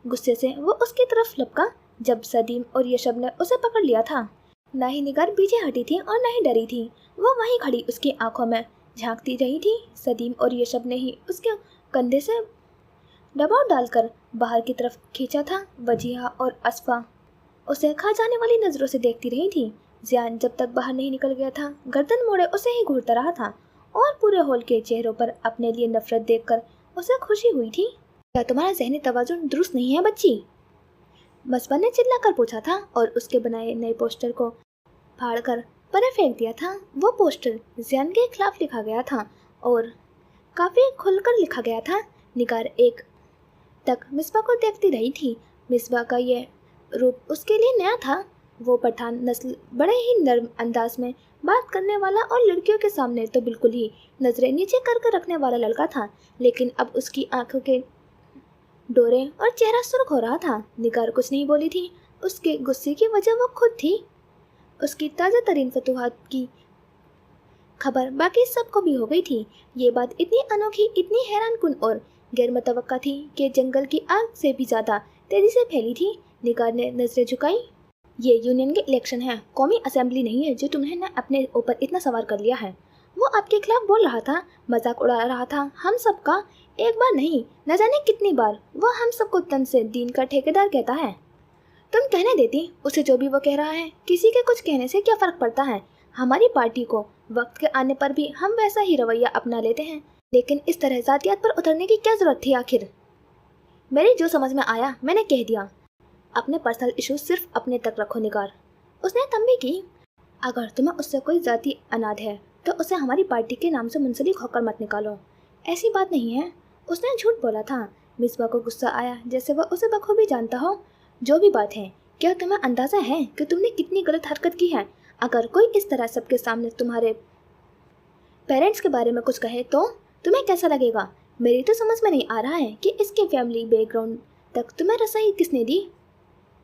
[SPEAKER 1] गुस्से से वो उसकी तरफ लपका जब सदीम और यशब ने उसे पकड़ लिया था। ना ही निगार पीछे हटी थी और न ही डरी थी। वो वहीं खड़ी उसकी आंखों में झांकती रही थी। सदीम और यशब ने ही उसके कंधे से दबाव डालकर बाहर की तरफ खींचा था। वजीहा और असफा उसे खा जाने वाली नज़रों से देखती रही थी। जियान जब तक बाहर नहीं निकल गया था गर्दन मोड़े उसे ही घूरता रहा था और पूरे हॉल के चेहरों पर अपने लिए नफरत देखकर उसे खुशी हुई थी। क्या तुम्हारा ज़हनी तवाज़ुन दुरुस्त नहीं है बच्ची? मस्बा ने चिल्लाकर पूछा था और उसके बनाए नए पोस्टर को फाड़कर परे फेंक दिया था। वो पोस्टर जियान के खिलाफ लिखा गया था और काफ़ी खुलकर लिखा गया था। निगार एक तक मिसबा को देखती रही थी। मिसबा का यह रूप उसके लिए नया था। वो पठान नस्ल बड़े ही नर्म अंदाज में बात करने वाला और लड़कियों के सामने तो बिल्कुल ही नजरें नीचे कर रखने वाला लड़का था, लेकिन अब उसकी आंखों के डोरे और चेहरा सुर्ख हो रहा था। निगार कुछ नहीं बोली थी। उसके गुस्से की वजह वो खुद थी। उसकी ताज़ा तरीन फतूहात की खबर बाकी सबको भी हो गई थी। ये बात इतनी अनोखी, इतनी हैरान कुन और गैर मुतवक्का थी कि जंगल की आग से भी ज़्यादा तेज़ी से फैली थी। निगार ने नजरें झुकाई। ये यूनियन के इलेक्शन है, कौमी असेंबली नहीं है जो तुमने न अपने ऊपर इतना सवार कर लिया है। वो आपके खिलाफ बोल रहा था, मजाक उड़ा रहा था हम सबका। एक बार नहीं, न जाने कितनी बार वो हम सबको तन से दीन का ठेकेदार कहता है। तुम कहने देती उसे जो भी वो कह रहा है, किसी के कुछ कहने से क्या फर्क पड़ता है। हमारी पार्टी को वक्त के आने पर भी हम वैसा ही रवैया अपना लेते हैं, लेकिन इस तरह जातियात पर उतरने की क्या जरूरत थी आखिर। मेरी जो समझ में आया मैंने कह दिया। अपने पर्सनल इशू सिर्फ अपने तक रखो निगार। उसने तंबी की। अगर तुम्हें उससे कोई जाति अनाद है तो उसे हमारी पार्टी के नाम से मुंसलिक होकर मत निकालो। ऐसी बात नहीं है, उसने झूठ बोला था। मिसबा को गुस्सा आया, जैसे वह उसे बखूबी जानता हो। जो भी बात है, क्या तुम्हें अंदाजा है कि तुमने कितनी गलत हरकत की है। अगर कोई इस तरह सबके सामने तुम्हारे पेरेंट्स के बारे में कुछ कहे तो तुम्हें कैसा लगेगा। मेरी तो समझ में नहीं आ रहा है कि इसके फैमिली बैकग्राउंड तक तुम्हें रसाई किसने दी।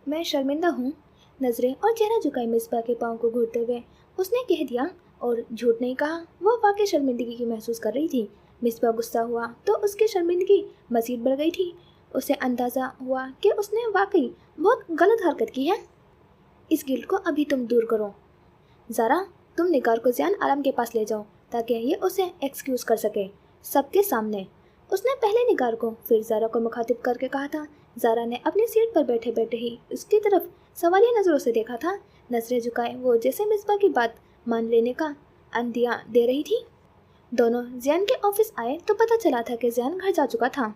[SPEAKER 1] मैं शर्मिंदा हूँ। नजरें और चेहरा झुकाए मिसबा के पाँव को घूरते हुए उसने कह दिया, और झूठ नहीं कहा। वो वाकई शर्मिंदगी की महसूस कर रही थी। मिसबा गुस्सा हुआ तो उसकी शर्मिंदगी मजीद बढ़ गई थी। उसे अंदाज़ा हुआ कि उसने वाकई बहुत गलत हरकत की है। इस गिल्ट को अभी तुम दूर करो। ज़रा तुम निगार को ज़ियान आलम के पास ले जाओ ताकि ये उसे एक्सक्यूज़ कर सके सबके सामने। उसने पहले निगार को फिर ज़ारा को मुखातिब करके कहा था। ज़ारा ने अपनी सीट पर बैठे बैठे ही उसकी तरफ सवालिया नज़रों से देखा था। नजरें झुकाए वो जैसे मिसबा की बात मान लेने का अंदिया दे रही थी। दोनों ज़ियान के ऑफिस आए तो पता चला था कि ज़ियान घर जा चुका था।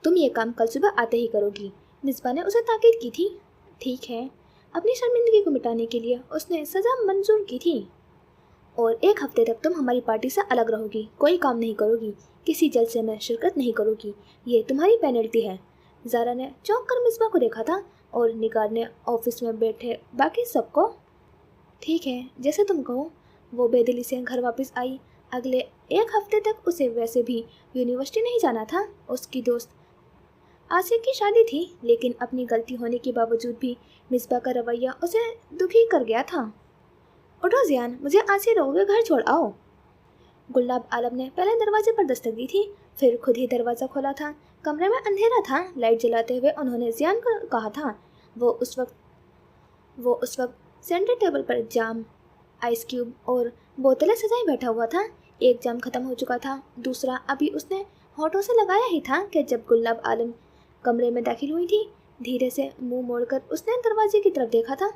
[SPEAKER 1] तुम ये काम कल सुबह आते ही करोगी, मिसबा ने उसे ताकीद की थी। ठीक है। अपनी शर्मिंदगी को मिटाने के लिए उसने सज़ा मंजूर की थी। और 1 हफ्ते तक तुम हमारी पार्टी से अलग रहोगी, कोई काम नहीं करोगी, किसी जलसे में शिरकत नहीं करोगी। ये तुम्हारी पेनल्टी है। ज़ारा ने चौंक कर मिसबा को देखा था और निगार ने ऑफिस में बैठे बाकी सबको। ठीक है, जैसे तुम कहो। वो बेदिली से घर वापस आई। अगले 1 हफ्ते तक उसे वैसे भी यूनिवर्सिटी नहीं जाना था। उसकी दोस्त आसिया की शादी थी, लेकिन अपनी गलती होने के बावजूद भी मिसबा का रवैया उसे दुखी कर गया था। उठो ज़ियान, मुझे आसिया रहोगे घर छोड़ आओ। गुलाब आलम ने पहले दरवाजे पर दस्तक दी थी, फिर खुद ही दरवाज़ा खोला था। कमरे में अंधेरा था। लाइट जलाते हुए उन्होंने ज़ियान को कहा था। वो उस वक्त सेंटर टेबल पर जाम, आइस क्यूब और बोतलें सजाए बैठा हुआ था। एक जाम खत्म हो चुका था, दूसरा अभी उसने होठों से लगाया ही था कि जब गुलाब आलम कमरे में दाखिल हुई थी। धीरे से मुंह मोड़कर उसने दरवाजे की तरफ देखा था।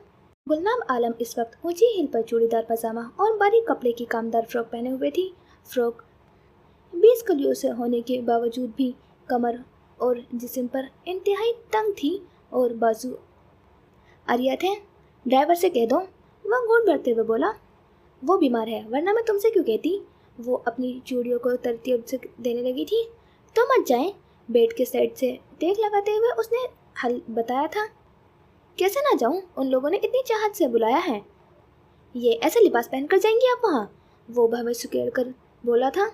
[SPEAKER 1] गुलाब आलम इस वक्त ऊंची हिल पर चूड़ीदार पजामा और बारीक कपड़े की कामदार फ्रॉक पहने हुए थी। फ्रॉक 20 कलियों से होने के बावजूद भी कमर और जिस्म पर इंतहाई तंग थी और बाजू अरिया थे। ड्राइवर से कह दो, वह घूट भरते हुए बोला। वो बीमार है, वरना मैं तुमसे क्यों कहती। वो अपनी चूड़ियों को तरतीब से देने लगी थी। तो मत जाए। बेड के साइड से टेक लगाते हुए उसने हल बताया था। कैसे ना जाऊं, उन लोगों ने इतनी चाहत से बुलाया है। ये ऐसे लिबास पहनकर जाएंगी आप वहाँ? वो भवें सुकेड़ कर बोला था।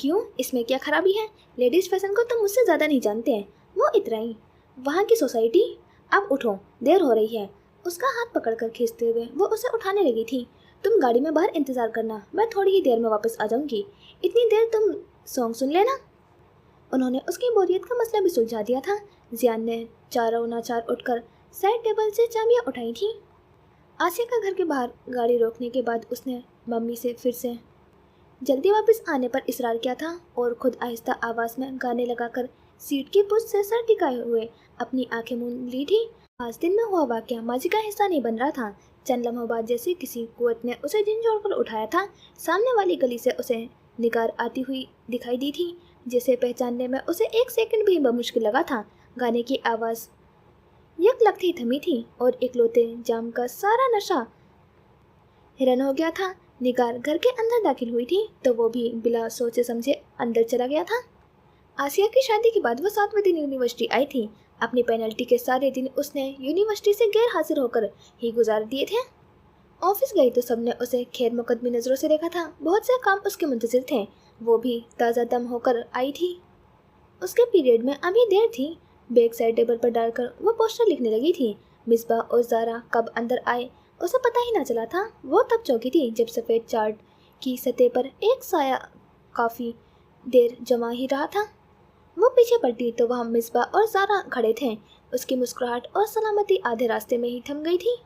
[SPEAKER 1] क्यों, इसमें क्या खराबी है? लेडीज़ फैशन को तुम मुझसे ज़्यादा नहीं जानते हैं। वो इतराई। वहाँ की सोसाइटी। अब उठो, देर हो रही है। उसका हाथ पकड़कर खींचते हुए वो उसे उठाने लगी थी। तुम गाड़ी में बाहर इंतज़ार करना, मैं थोड़ी ही देर में वापस आ जाऊंगी। इतनी देर तुम सॉन्ग सुन लेना। उन्होंने उसकी बोरियत का मसला भी सुलझा दिया था। ज़ियान ने चारों नाचार उठकर साइड टेबल से चाबियाँ उठाई थी। आसिया का घर के बाहर गाड़ी रोकने के बाद उसने मम्मी से फिर से जल्दी वापस आने पर इसरार किया था और खुद आहिस्ता आवाज़ में गाने लगाकर सीट की पुष्ट से सर टिकाए हुए अपनी आंखें मूंद ली थी। आज दिन में हुआ वाक़या माजी का हिस्सा नहीं बन रहा था। चंद लम्हों बाद जैसे किसी कुव्वत ने उसे झंझोड़ कर उठाया था। सामने वाली गली से उसे निगार आती हुई दिखाई दी थी, जिसे पहचानने में उसे 1 सेकंड भी बमुश्किल लगा था। गाने की आवाज़ यकलखती थमी थी और इकलौते जाम का सारा नशा हिरन हो गया था। निगार घर के अंदर दाखिल हुई थी तो वो भी बिला सोचे समझे अंदर चला गया था। आसिया की शादी के बाद वो 7वें दिन यूनिवर्सिटी आई थी। अपनी पेनल्टी के सारे दिन उसने यूनिवर्सिटी से गैर हाजिर होकर ही गुजार दिए थे। ऑफिस गई तो सबने उसे खैर मुकदमी नज़रों से देखा था। बहुत से काम उसके मुंतज़िर थे। वो भी ताज़ा दम होकर आई थी। उसके पीरियड में अभी देर थी। बैग साइड टेबल पर डालकर वो पोस्टर लिखने लगी थी। मिसबा और ज़ारा कब अंदर आए उसे पता ही ना चला था। वो तब चौंकी थी जब सफ़ेद चार्ट की सतह पर एक साया काफ़ी देर जमा ही रहा था। वो पीछे पलटी तो वहाँ मिसबा और ज़ारा खड़े थे। उसकी मुस्कुराहट और सलामती आधे रास्ते में ही थम गई थी।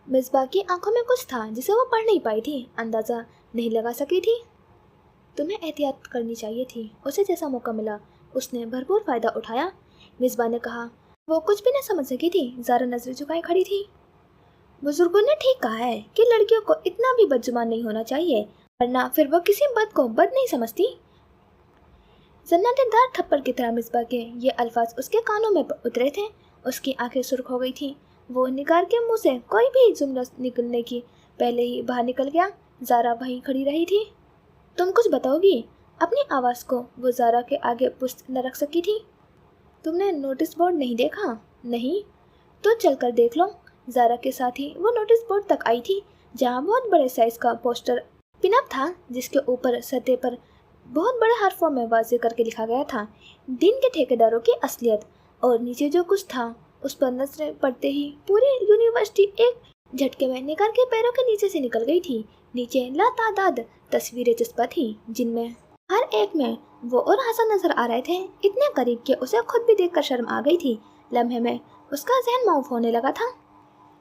[SPEAKER 1] मिसबा की आंखों में कुछ था जिसे वो पढ़ नहीं पाई थी, अंदाज़ा नहीं लगा सकी थी। तुम्हें एहतियात करनी चाहिए थी, उसे जैसा मौका मिला उसने भरपूर फ़ायदा उठाया, मिसबा ने कहा। वो कुछ भी न समझ सकी थी। ज़ारा नजरें झुकाए खड़ी थी। बुजुर्गों ने ठीक कहा है कि लड़कियों को इतना भी बदजुबान नहीं होना चाहिए, वरना फिर वो किसी बद को बद नहीं समझती। जन्नतेदार थप्पड़ की तरह मिसबा के ये अल्फाज उसके कानों में उतरे थे। उसकी आंखें सुर्ख हो गई थी। वो निगार के मुंह से कोई भी जुमला निकलने की पहले ही बाहर निकल गया। ज़ारा वहीं खड़ी रही थी। तुम कुछ बताओगी? अपनी आवाज़ को वो ज़ारा के आगे पुष्ट न रख सकी थी। तुमने नोटिस बोर्ड नहीं देखा? नहीं? तो चलकर देख लो। ज़ारा के साथ ही वो नोटिस बोर्ड तक आई थी, जहाँ बहुत बड़े साइज का पोस्टर पिनअप था, जिसके ऊपर सतह पर बहुत बड़े हरफों में वाज़ेह करके लिखा गया था, दिन के ठेकेदारों की असलियत। और नीचे जो कुछ था उस पर नजरें पड़ते ही पूरी यूनिवर्सिटी एक झटके में निगार के पैरों के नीचे से निकल गई थी। नीचे लातादाद तस्वीरें चस्पा थी, जिनमें हर एक में वो और हसन नजर आ रहे थे, इतने करीब कि उसे खुद भी देखकर शर्म आ गई थी। लम्हे में उसका जहन माऊफ होने लगा था।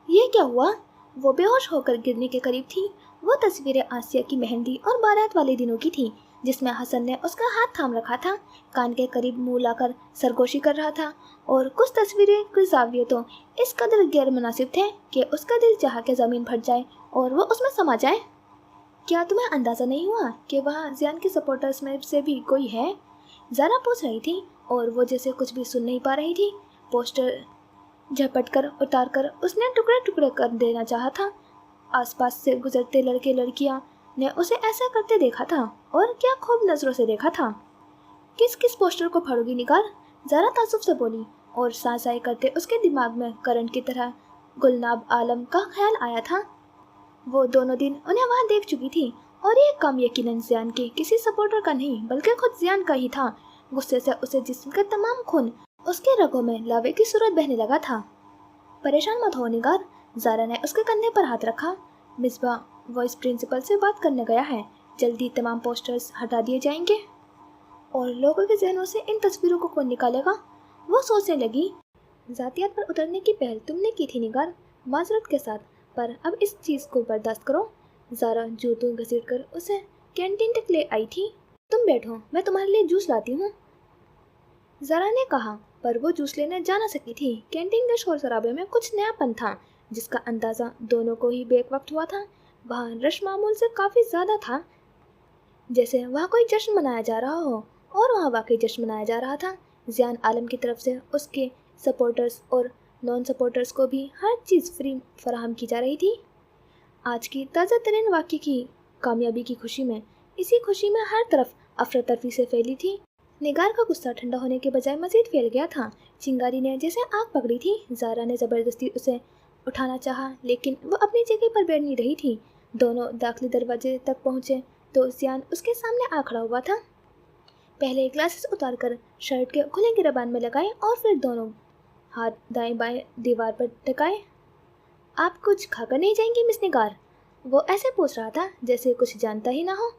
[SPEAKER 1] ये क्या हुआ? वो बेहोश होकर गिरने के करीब थी। वो तस्वीरें आसिया की मेहंदी और बारात वाले दिनों की थी, जिसमें हसन ने उसका हाथ थाम रखा था, कान के करीब मुंह लाकर सरगोशी कर रहा था। और कुछ तस्वीरें के ज़ाविये तो इस कदर गैर मुनासिब थे कि उसका दिल चाह के ज़मीन फट जाए और वो उसमें समा जाए। क्या तुम्हें अंदाज़ा नहीं हुआ कि वहाँ जियान के सपोर्टर्स में से भी कोई है? ज़ारा पूछ रही थी और वो जैसे कुछ भी सुन नहीं पा रही थी। पोस्टर झपट कर उतार कर उसने टुकड़े टुकड़े कर देना चाहा था। आसपास से गुजरते लड़के लड़कियां ने उसे ऐसा करते देखा था, और क्या खूब नजरों से देखा था। किस किस पोस्टर को फाड़ोगी निगार? ज़ारा ताज्जुब से बोली, और सांसाई करते उसके दिमाग में करंट की तरह गुलनाब आलम का ख्याल आया था। वो दोनों दिन उन्हें वहाँ देख चुकी थी, और ये काम यकीनन जियान के किसी सपोर्टर का नहीं बल्कि खुद जियान का ही था। गुस्से से उसे जिस्म का तमाम खून उसके रगों में लावे की सूरत बहने लगा था। परेशान मत हो निगार, ज़ारा ने उसके कंधे पर हाथ रखा। मिसबा वाइस प्रिंसिपल से बात करने गया है, जल्दी तमाम पोस्टर्स हटा दिए जाएंगे। और लोगों के जहनों से इन तस्वीरों को कौन निकालेगा? वो सोचने लगी। जातियात पर उतरने की पहल तुमने की थी निगार, माजरत के साथ, पर अब इस चीज़ को बर्दाश्त करो। ज़ारा जूतों घसीट कर उसे कैंटीन तक ले आई थी। तुम बैठो, मैं तुम्हारे लिए जूस लाती हूँ, ज़ारा ने कहा, पर वो जूस लेने जा ना सकी थी। कैंटीन के शोर शराबे में कुछ नयापन था, जिसका अंदाज़ा दोनों को ही बेक वक्त हुआ था। वहाँ रश मामूल से काफ़ी ज़्यादा था, जैसे वहाँ कोई जश्न मनाया जा रहा हो, और वहाँ वाकई जश्न मनाया जा रहा था। जियान आलम की तरफ से उसके सपोर्टर्स और नॉन सपोर्टर्स को भी हर चीज़ फ्री फराहम की जा रही थी। आज की ताज़ा तरीन वाक़ये की कामयाबी की खुशी में, इसी खुशी में हर तरफ अफरा तफरी से फैली थी। निगार का गुस्सा ठंडा होने के बजाय मज़ीद फैल गया था। चिंगारी ने जैसे आग पकड़ी थी। ज़ारा ने ज़बरदस्ती उसे उठाना चाहा, लेकिन वो अपनी जगह पर बैठ नहीं रही थी। दोनों दाखिली दरवाजे तक पहुँचे तो जियान उसके सामने आ खड़ा हुआ था। पहले ग्लासेस उतार कर शर्ट के खुले गिरबान में लगाए, और फिर दोनों हाथ दाएं बाएं दीवार पर टिकाए। आप कुछ खाकर नहीं जाएंगी मिस निगार? वो ऐसे पूछ रहा था जैसे कुछ जानता ही ना हो।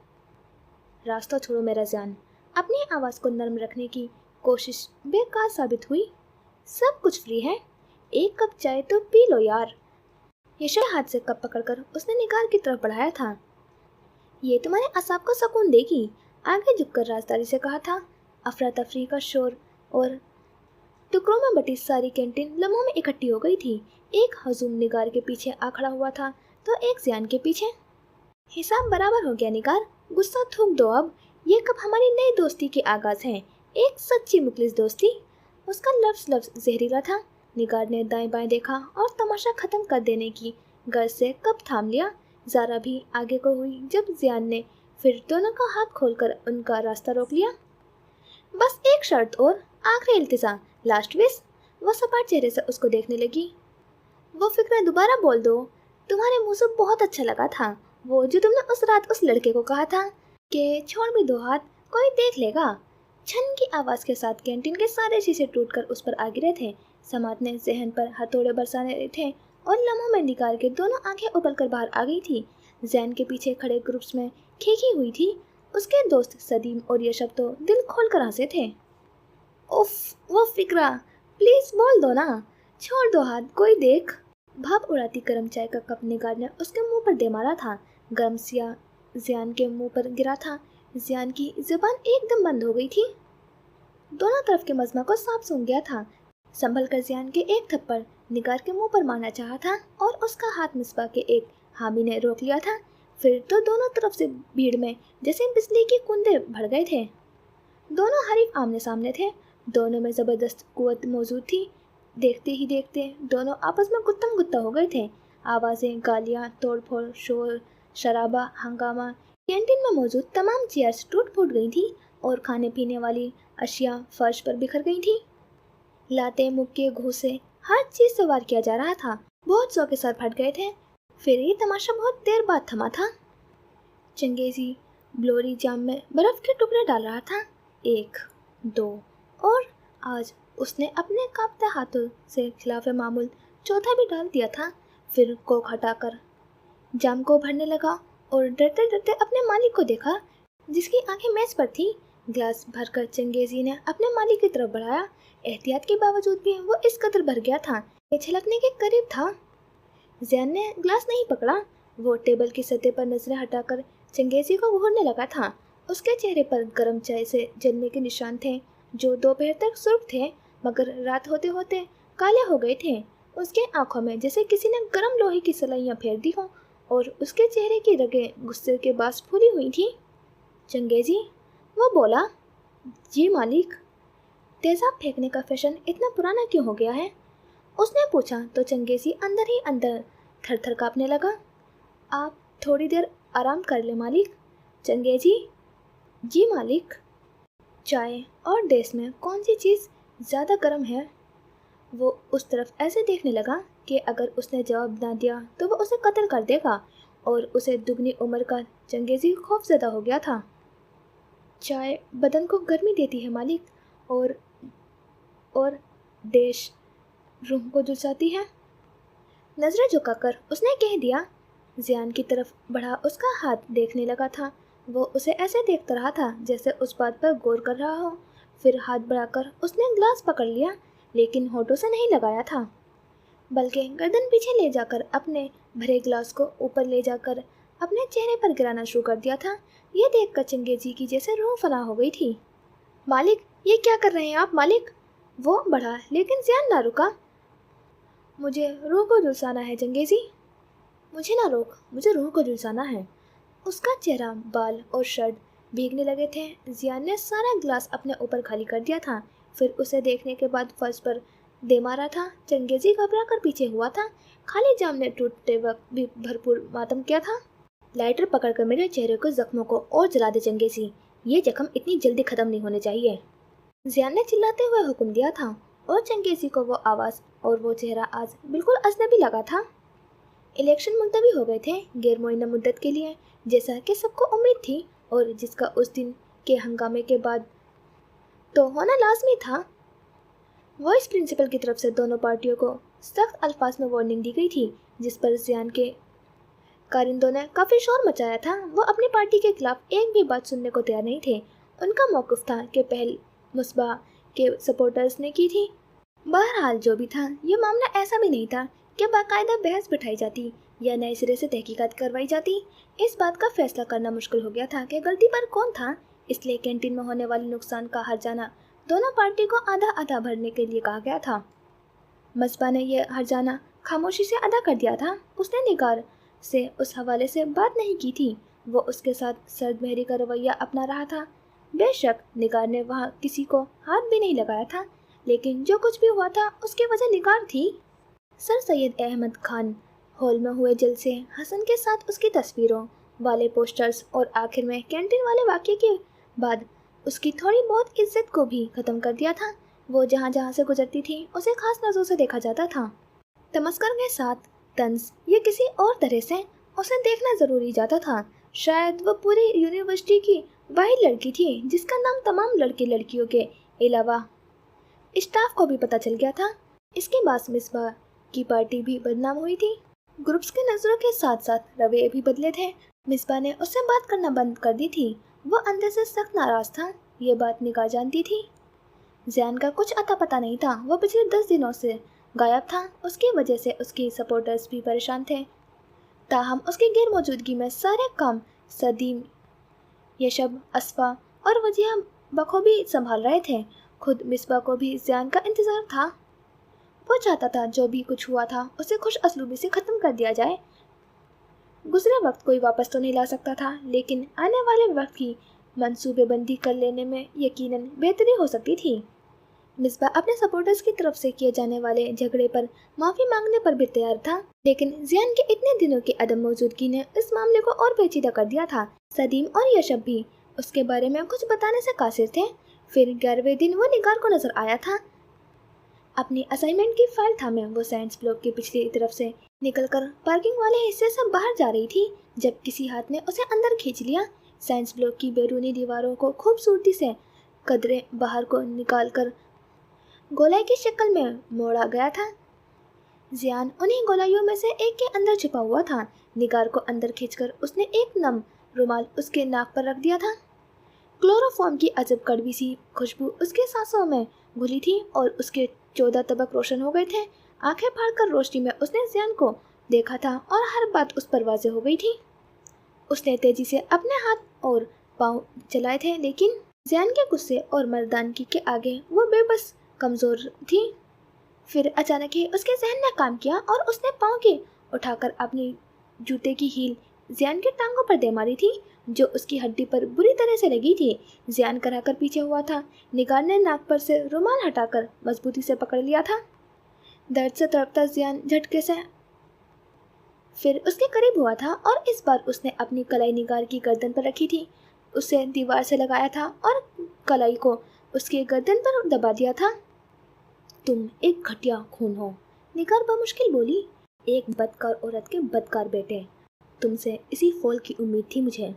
[SPEAKER 1] रास्ता छोड़ो मेरा जियान। अपनी आवाज़ को नरम रखने की कोशिश बेकार साबित हुई। सब कुछ फ्री है, एक कप चाय तो पी लो यार। यशो हाथ से कप पकड़कर उसने निगार की तरफ बढ़ाया था। ये तुम्हारे असाब को सुकून देगी, आगे झुककर राजदारी से कहा था। अफरा तफरी का शोर और टुकड़ों में बटी सारी कैंटीन लम्हों में इकट्ठी हो गई थी। एक हजूम निगार के पीछे आ खड़ा हुआ था तो एक जियान के पीछे। हिसाब बराबर हो गया निगार, गुस्सा थूक दो अब। ये कब हमारी नई दोस्ती के आगाज है, एक सच्ची मुखलिस दोस्ती। उसका लफ्ज लफ्ज जहरीला था। निगार ने दाएं बाएं देखा और तमाशा खत्म कर देने की गर्ज से कप थाम लिया। ज़ारा भी आगे को हुई जब जियान ने फिर दोनों का हाथ खोलकर उनका रास्ता रोक लिया। बस एक शर्त और, आखिरी इल्तिजा, लास्ट विश। वो सपाट चेहरे से उसको देखने लगी। वो फिक्र दोबारा बोल दो, तुम्हारे मुँह से बहुत अच्छा लगा था वो जो तुमने उस रात उस लड़के को कहा था कि छोड़ भी दो हाथ, कोई देख लेगा। छन की आवाज़ के साथ कैंटीन के सारे शीशे टूटकर उस पर आ गिरे थे। समात ने जहन पर हथौड़े बरसाने थे और लम्हों में निकाल के दोनों आंखें उबलकर बाहर आ गई थी। जैन के पीछे खड़े ग्रुप्स में खींची हुई थी। उसके दोस्त सदीम और यशब तो दिल खोल कर हंसे थे। उफ, वो फिक्रा, प्लीज बोल दो ना, छोड़ दो हाथ, कोई देख। भाप उड़ाती गर्म चाय का कप निगार ने उसके मुंह पर दे मारा था। गर्म सिया जियान के मुंह पर गिरा था। जियान की जुबान एकदम बंद हो गई थी। दोनों तरफ के मजमा को साफ सूंघ गया था। संभल कर जियान के एक थप्पड़ निगार के मुंह पर मारना चाहा था और उसका हाथ मिसबा के एक हामी ने रोक लिया था। फिर तो दोनों तरफ से भीड़ में जैसे बिजली की कुंदे भर गए थे। दोनों हरीफ आमने सामने थे। दोनों में जबरदस्त कुव्वत मौजूद थी। देखते ही देखते दोनों आपस में गुत्तम गुत्ता हो गए थे। आवाज़ें, गालियाँ, तोड़फोड़, शोर शराबा, हंगामा। कैंटीन में मौजूद तमाम चेयर्स टूट फूट गई थी और खाने पीने वाली अशिया फर्श पर बिखर गई थी। लाते, मुक्के, घूसे, हर चीज से वार किया जा रहा था। बहुत सौ के सर फट गए थे। फिर ये तमाशा बहुत देर बाद थमा था। चंगेजी ब्लोरी जाम में बर्फ के टुकड़े डाल रहा था। 1, 2 और आज उसने अपने कांपते हाथों से खिलाफ मामूल चौथा भी डाल दिया था। फिर कोक हटाकर जाम को भरने लगा और डरते डरते अपने मालिक को देखा जिसकी आंखें मेज पर थी। ग्लास भरकर चंगेजी ने अपने मालिक की तरफ बढ़ाया। एहतियात के बावजूद भी वो इस कदर भर गया था कि छलकने के करीब था। जियान ने ग्लास नहीं पकड़ा। वो टेबल की सतह पर नजरें हटाकर चंगेजी को घूरने लगा था। उसके चेहरे पर गर्म चाय से जलने के निशान थे जो दोपहर तक सुर्ख थे मगर रात होते होते काले हो गए थे। उसके आंखों में जैसे किसी ने गर्म लोहे की सलाइयाँ फेर दी हों और उसके चेहरे की रगें गुस्से के बास फूली हुई थी। चंगेजी, वो बोला। जी मालिक। तेजाब फेंकने का फैशन इतना पुराना क्यों हो गया है? उसने पूछा तो चंगेजी अंदर ही अंदर थर थर काँपने लगा। आप थोड़ी देर आराम कर ले मालिक। चंगेजी, जी मालिक। चाय और देश में कौन सी चीज़ ज़्यादा गर्म है? वो उस तरफ ऐसे देखने लगा कि अगर उसने जवाब ना दिया तो वो उसे कत्ल कर देगा और उसे दुगनी उम्र का चंगेजी खौफजदा हो गया था। चाय बदन को गर्मी देती है मालिक और देश रूह को झुलसाती है। नजरें झुकाकर उसने कह दिया। जियान की तरफ बढ़ा उसका हाथ देखने लगा था। वो उसे ऐसे देखता रहा था जैसे उस बात पर गौर कर रहा हो। फिर हाथ बढ़ाकर उसने ग्लास पकड़ लिया लेकिन होठों से नहीं लगाया था बल्कि गर्दन पीछे ले जाकर अपने भरे ग्लास को ऊपर ले जाकर अपने चेहरे पर गिराना शुरू कर दिया था। ये देखकर चंगेजी की जैसे रूह फना हो गई थी। मालिक, ये क्या कर रहे हैं आप मालिक? वो बढ़ा लेकिन जियान ना रुका। मुझे रूह को झुलसाना है चंगेजी। मुझे ना रोक, मुझे रूह को झुलसाना है। उसका चेहरा, बाल और शर्ट भीगने लगे थे। जियान ने सारा ग्लास अपने ऊपर खाली कर दिया था। फिर उसे देखने के बाद फर्श पर दे मारा था। चंगेजी घबरा कर पीछे हुआ था। खाली जाम ने टूटते वक्त भी भरपूर मातम किया था। लाइटर पकड़कर मेरे चेहरे को जख्मों को और जला दे चंगेजी। ये जख्म इतनी जल्दी खत्म नहीं होने चाहिए। जियान ने चिल्लाते हुए हुक्म दिया था और चंगेजी को वो आवाज़ और वो चेहरा आज बिल्कुल अजनबी लगा था। इलेक्शन मुलतवी हो गए थे गैर मुअय्यन मुद्दत के लिए, जैसा कि सबको उम्मीद थी और जिसका उस दिन के हंगामे के बाद तो होना लाजमी था। वाइस प्रिंसिपल की तरफ से दोनों पार्टियों को सख्त अल्फाज में वार्निंग दी गई थी जिस पर जियान के कारिंदों ने काफ़ी शोर मचाया था। वो अपनी पार्टी के खिलाफ एक भी बात सुनने को तैयार नहीं थे। उनका मौक़िफ़ था कि पहल मुस्बा के सपोर्टर्स ने की थी। बहरहाल जो भी था, ये मामला ऐसा भी नहीं था कि बाकायदा बहस बिठाई जाती या नए सिरे से तहकीकात करवाई जाती। इस बात का फैसला करना मुश्किल हो गया था कि गलती पर कौन था। इसलिए कैंटीन में होने वाले नुकसान का हर्जाना दोनों पार्टी को आधा आधा भरने के लिए कहा गया था। मस्बा ने यह हर्जाना खामोशी से अदा कर दिया था। उसने निगार से उस हवाले से बात नहीं की थी। वो उसके साथ सर्द बहरी का रवैया अपना रहा था। बेशक निगार ने वहाँ किसी को हाथ भी नहीं लगाया था, लेकिन जो कुछ भी हुआ था उसकी वजह निगार थी। सर सैयद अहमद खान हॉल में हुए जलसे, हसन के साथ उसकी तस्वीरों वाले पोस्टर्स और आखिर में कैंटीन वाले वाक़ये के बाद उसकी थोड़ी बहुत इज्जत को भी ख़त्म कर दिया था। वो जहाँ जहाँ से गुजरती थी उसे खास नज़रों से देखा जाता था। तमस्कर के साथ तंज या किसी और तरह से उसे देखना ज़रूरी जाता था। शायद वो पूरी यूनिवर्सिटी की वाहिद लड़की थी जिसका नाम तमाम लड़के लड़कियों के अलावा स्टाफ को भी पता चल गया था। इसके बाद मिसबा की पार्टी भी बदनाम हुई थी। ग्रुप्स के नज़रों के साथ साथ रवैये भी बदले थे। मिसबा ने उससे बात करना बंद कर दी थी। वो अंदर से सख्त नाराज़ था। ये बात निगार जानती थी। जियान का कुछ अता पता नहीं था। वो पिछले 10 दिनों से गायब था। उसकी वजह से उसके सपोर्टर्स भी परेशान थे। ताहम उसकी गैर मौजूदगी में सारे काम सदीम, यशब, असफा और वजिया बखूबी संभाल रहे थे। खुद मिसबा को भी जियान का इंतज़ार था। वो चाहता था जो भी कुछ हुआ था उसे खुश असलूबी से ख़त्म कर दिया जाए। गुजरे वक्त कोई वापस तो नहीं ला सकता था, लेकिन आने वाले वक्त की मंसूबेबंदी कर लेने में यकीनन बेहतरी हो सकती थी। मिसबा अपने सपोर्टर्स की तरफ से किए जाने वाले झगड़े पर माफ़ी मांगने पर भी तैयार था, लेकिन जियान के इतने दिनों की अदम मौजूदगी ने इस मामले को और पेचीदा कर दिया था। सदीम और यशब भी उसके बारे में कुछ बताने से कासिर थे। फिर 11वें दिन वो निगार को नजर आया था। अपनी असाइनमेंट की फाइल थामे वो साइंस ब्लॉक की पिछली तरफ से निकलकर पार्किंग वाले हिस्से से बाहर जा रही थी, जब किसी हाथ ने उसे अंदर खींच लिया। साइंस ब्लॉक की बैरूनी दीवारों को खूबसूरती से कदरे बाहर को निकालकर गोलाई की शक्ल में मोड़ा गया था। जियान उन्हीं गोलाइयों में से एक के अंदर छिपा हुआ था। निगार को अंदर खींचकर उसने एक नम रुमाल उसके नाक पर रख दिया था। क्लोरोफॉर्म की अजब कड़वी सी खुशबू उसके सांसों में घुली थी और उसके 14 तबक रोशन हो गए थे। आंखें फाड़कर रोशनी में उसने जियान को देखा था और हर बात उस पर वाज़ेह हो गई थी। उसने तेजी से अपने हाथ और पाँव चलाए थे, लेकिन जियान के गुस्से और मर्दानगी के आगे वो बेबस कमज़ोर थी। फिर अचानक ही उसके जहन ने काम किया और उसने पाँव के उठाकर अपनी जूते की हील जियान के टांगों पर दे मारी थी, जो उसकी हड्डी पर बुरी तरह से लगी थी। जियान कराकर पीछे हुआ था। निगार ने नाक पर से रुमाल हटाकर मजबूती से पकड़ लिया था। दर्द से तड़पता जियान झटके से फिर उसके करीब हुआ था और इस बार उसने अपनी कलाई निगार की गर्दन पर रखी थी। उसे दीवार से लगाया था और कलाई को उसके गर्दन पर दबा दिया था। तुम एक घटिया खून हो, निगार बमुश्किल बोली। एक बदकार औरत के बदकार बेटे। तुमसे इसी फॉल की उम्मीद थी मुझे।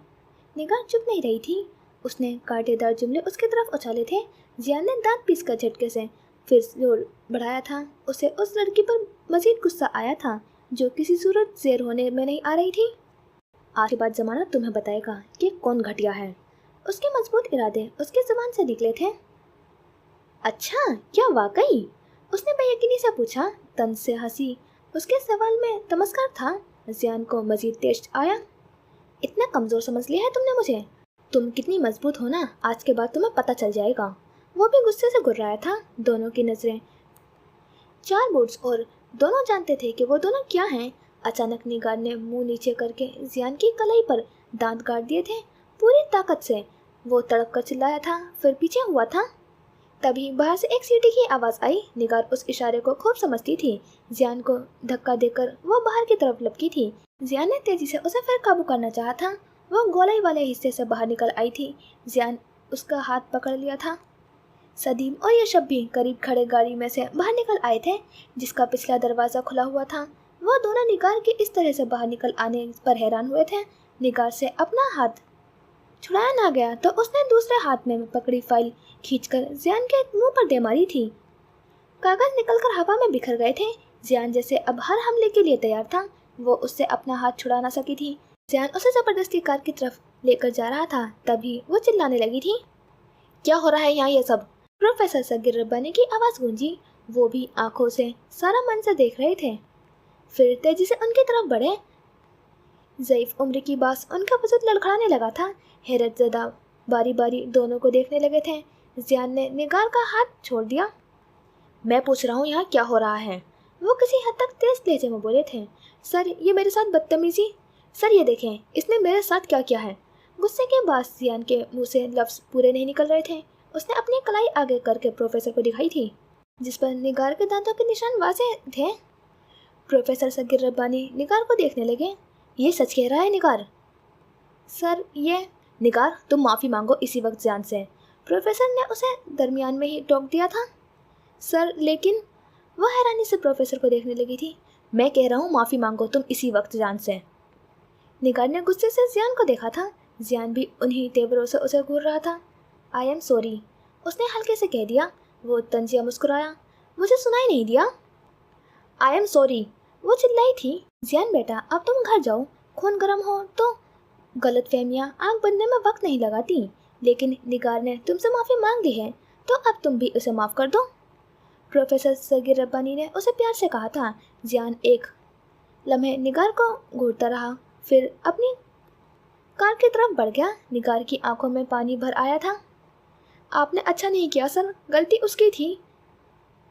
[SPEAKER 1] निगार चुप नहीं रही थी। उसने कांटेदार जुमले उसकी तरफ उछाले थे। जियान ने दांत पीसकर झटके से फिर जोर बढ़ाया था। उसे उस लड़की पर मजीद गुस्सा आया था जो किसी सूरत ज़ेर होने में नहीं आ रही थी। आज के बाद ज़माना तुम्हें बताएगा कि कौन घटिया है। उसके मजबूत इरादे उसकी ज़ुबान से निकले थे। अच्छा, क्या वाकई? उसने बेयकीनी से पूछा। तंज से हंसी उसके सवाल में तमस्कार था। जियान को मजीद तेज आया। इतना कमज़ोर समझ लिया है तुमने मुझे? तुम कितनी मजबूत हो ना, आज के बाद तुम्हें पता चल जाएगा। वो भी गुस्से से गुर्राया था। दोनों की नज़रें 4 बोर्ड्स और दोनों जानते थे कि वो दोनों क्या हैं। अचानक निगार ने मुंह नीचे करके जियान की कलाई पर दांत गाड़ दिए थे। पूरी ताकत से वो तड़प कर चिल्लाया था, फिर पीछे हुआ था। तभी बाहर से एक सीटी की आवाज़ आई। निगार उस इशारे को खूब समझती थी। जियान को धक्का देकर वो बाहर की तरफ लपकी थी। जियान ने तेजी से उसे फिर काबू करना चाहा था। वो गोलाई वाले हिस्से से बाहर निकल आई थी। जियान उसका हाथ पकड़ लिया था। सदीम और यशब भी करीब खड़े गाड़ी में से बाहर निकल आए थे, जिसका पिछला दरवाज़ा खुला हुआ था। वो दोनों निगार के इस तरह से बाहर निकल आने पर हैरान हुए थे। निगार से अपना हाथ छुड़ाया ना गया तो उसने दूसरे हाथ में पकड़ी फाइल खींचकर जियान के मुंह पर दे मारी थी। कागज निकलकर हवा में बिखर गए थे। जियान जैसे अब हर हमले के लिए तैयार था। वो उससे अपना हाथ छुड़ा ना सकी थी। जियान उसे जबरदस्ती कार की तरफ लेकर जा रहा था। तभी वो चिल्लाने लगी थी। क्या हो रहा है यहाँ ये सब? प्रोफेसर सगीर रब्बानी की आवाज़ गूंजी। वो भी आंखों से सारा मंजर देख रहे थे। फिर तेजी से उनकी तरफ बढ़े। ज़ईफ़ उम्र की बास उनका वजूद लड़खड़ाने लगा था। हैरत ज़दा बारी बारी दोनों को देखने लगे थे। जियान ने निगार का हाथ छोड़ दिया। मैं पूछ रहा हूँ यहाँ क्या हो रहा है? वो किसी हद तक तेज लहजे में बोले थे। सर, ये मेरे साथ बदतमीजी। सर, ये देखें इसने मेरे साथ क्या किया है। गुस्से के बाद जियान के मुंह से लफ्ज़ पूरे नहीं निकल रहे थे। उसने अपनी कलाई आगे करके प्रोफेसर को दिखाई थी, जिस पर निगार के दांतों के निशान वाज़ेह थे। प्रोफेसर सगीर रब्बानी निगार को देखने लगे। ये सच कह रहा है निगार? सर, ये निगार, तुम माफ़ी मांगो इसी वक्त जियान से। प्रोफेसर ने उसे दरमियान में ही टोक दिया था। सर, लेकिन वह हैरानी से प्रोफेसर को देखने लगी थी। मैं कह रहा हूँ माफ़ी मांगो तुम इसी वक्त जियान से। निगार ने गुस्से से जियान को देखा था। जियान भी उन्हीं तेवरों से उसे घूर रहा था। आई एम सॉरी, उसने हल्के से कह दिया। वो तंजिया मुस्कुराया। मुझे सुनाई नहीं दिया। आई एम सॉरी, वो चिल्लाई थी। जियान बेटा, अब तुम घर जाओ। खून गर्म हो तो गलत फहमियाँ आग बनने में वक्त नहीं लगाती। लेकिन निगार ने तुमसे माफ़ी मांग ली है। तो अब तुम भी उसे माफ़ कर दो। प्रोफेसर सगीर रब्बानी ने उसे प्यार से कहा था। जियान एक लम्हे निगार को घूरता रहा, फिर अपनी कार की तरफ बढ़ गया। निगार की आंखों में पानी भर आया था। आपने अच्छा नहीं किया सर, गलती उसकी थी।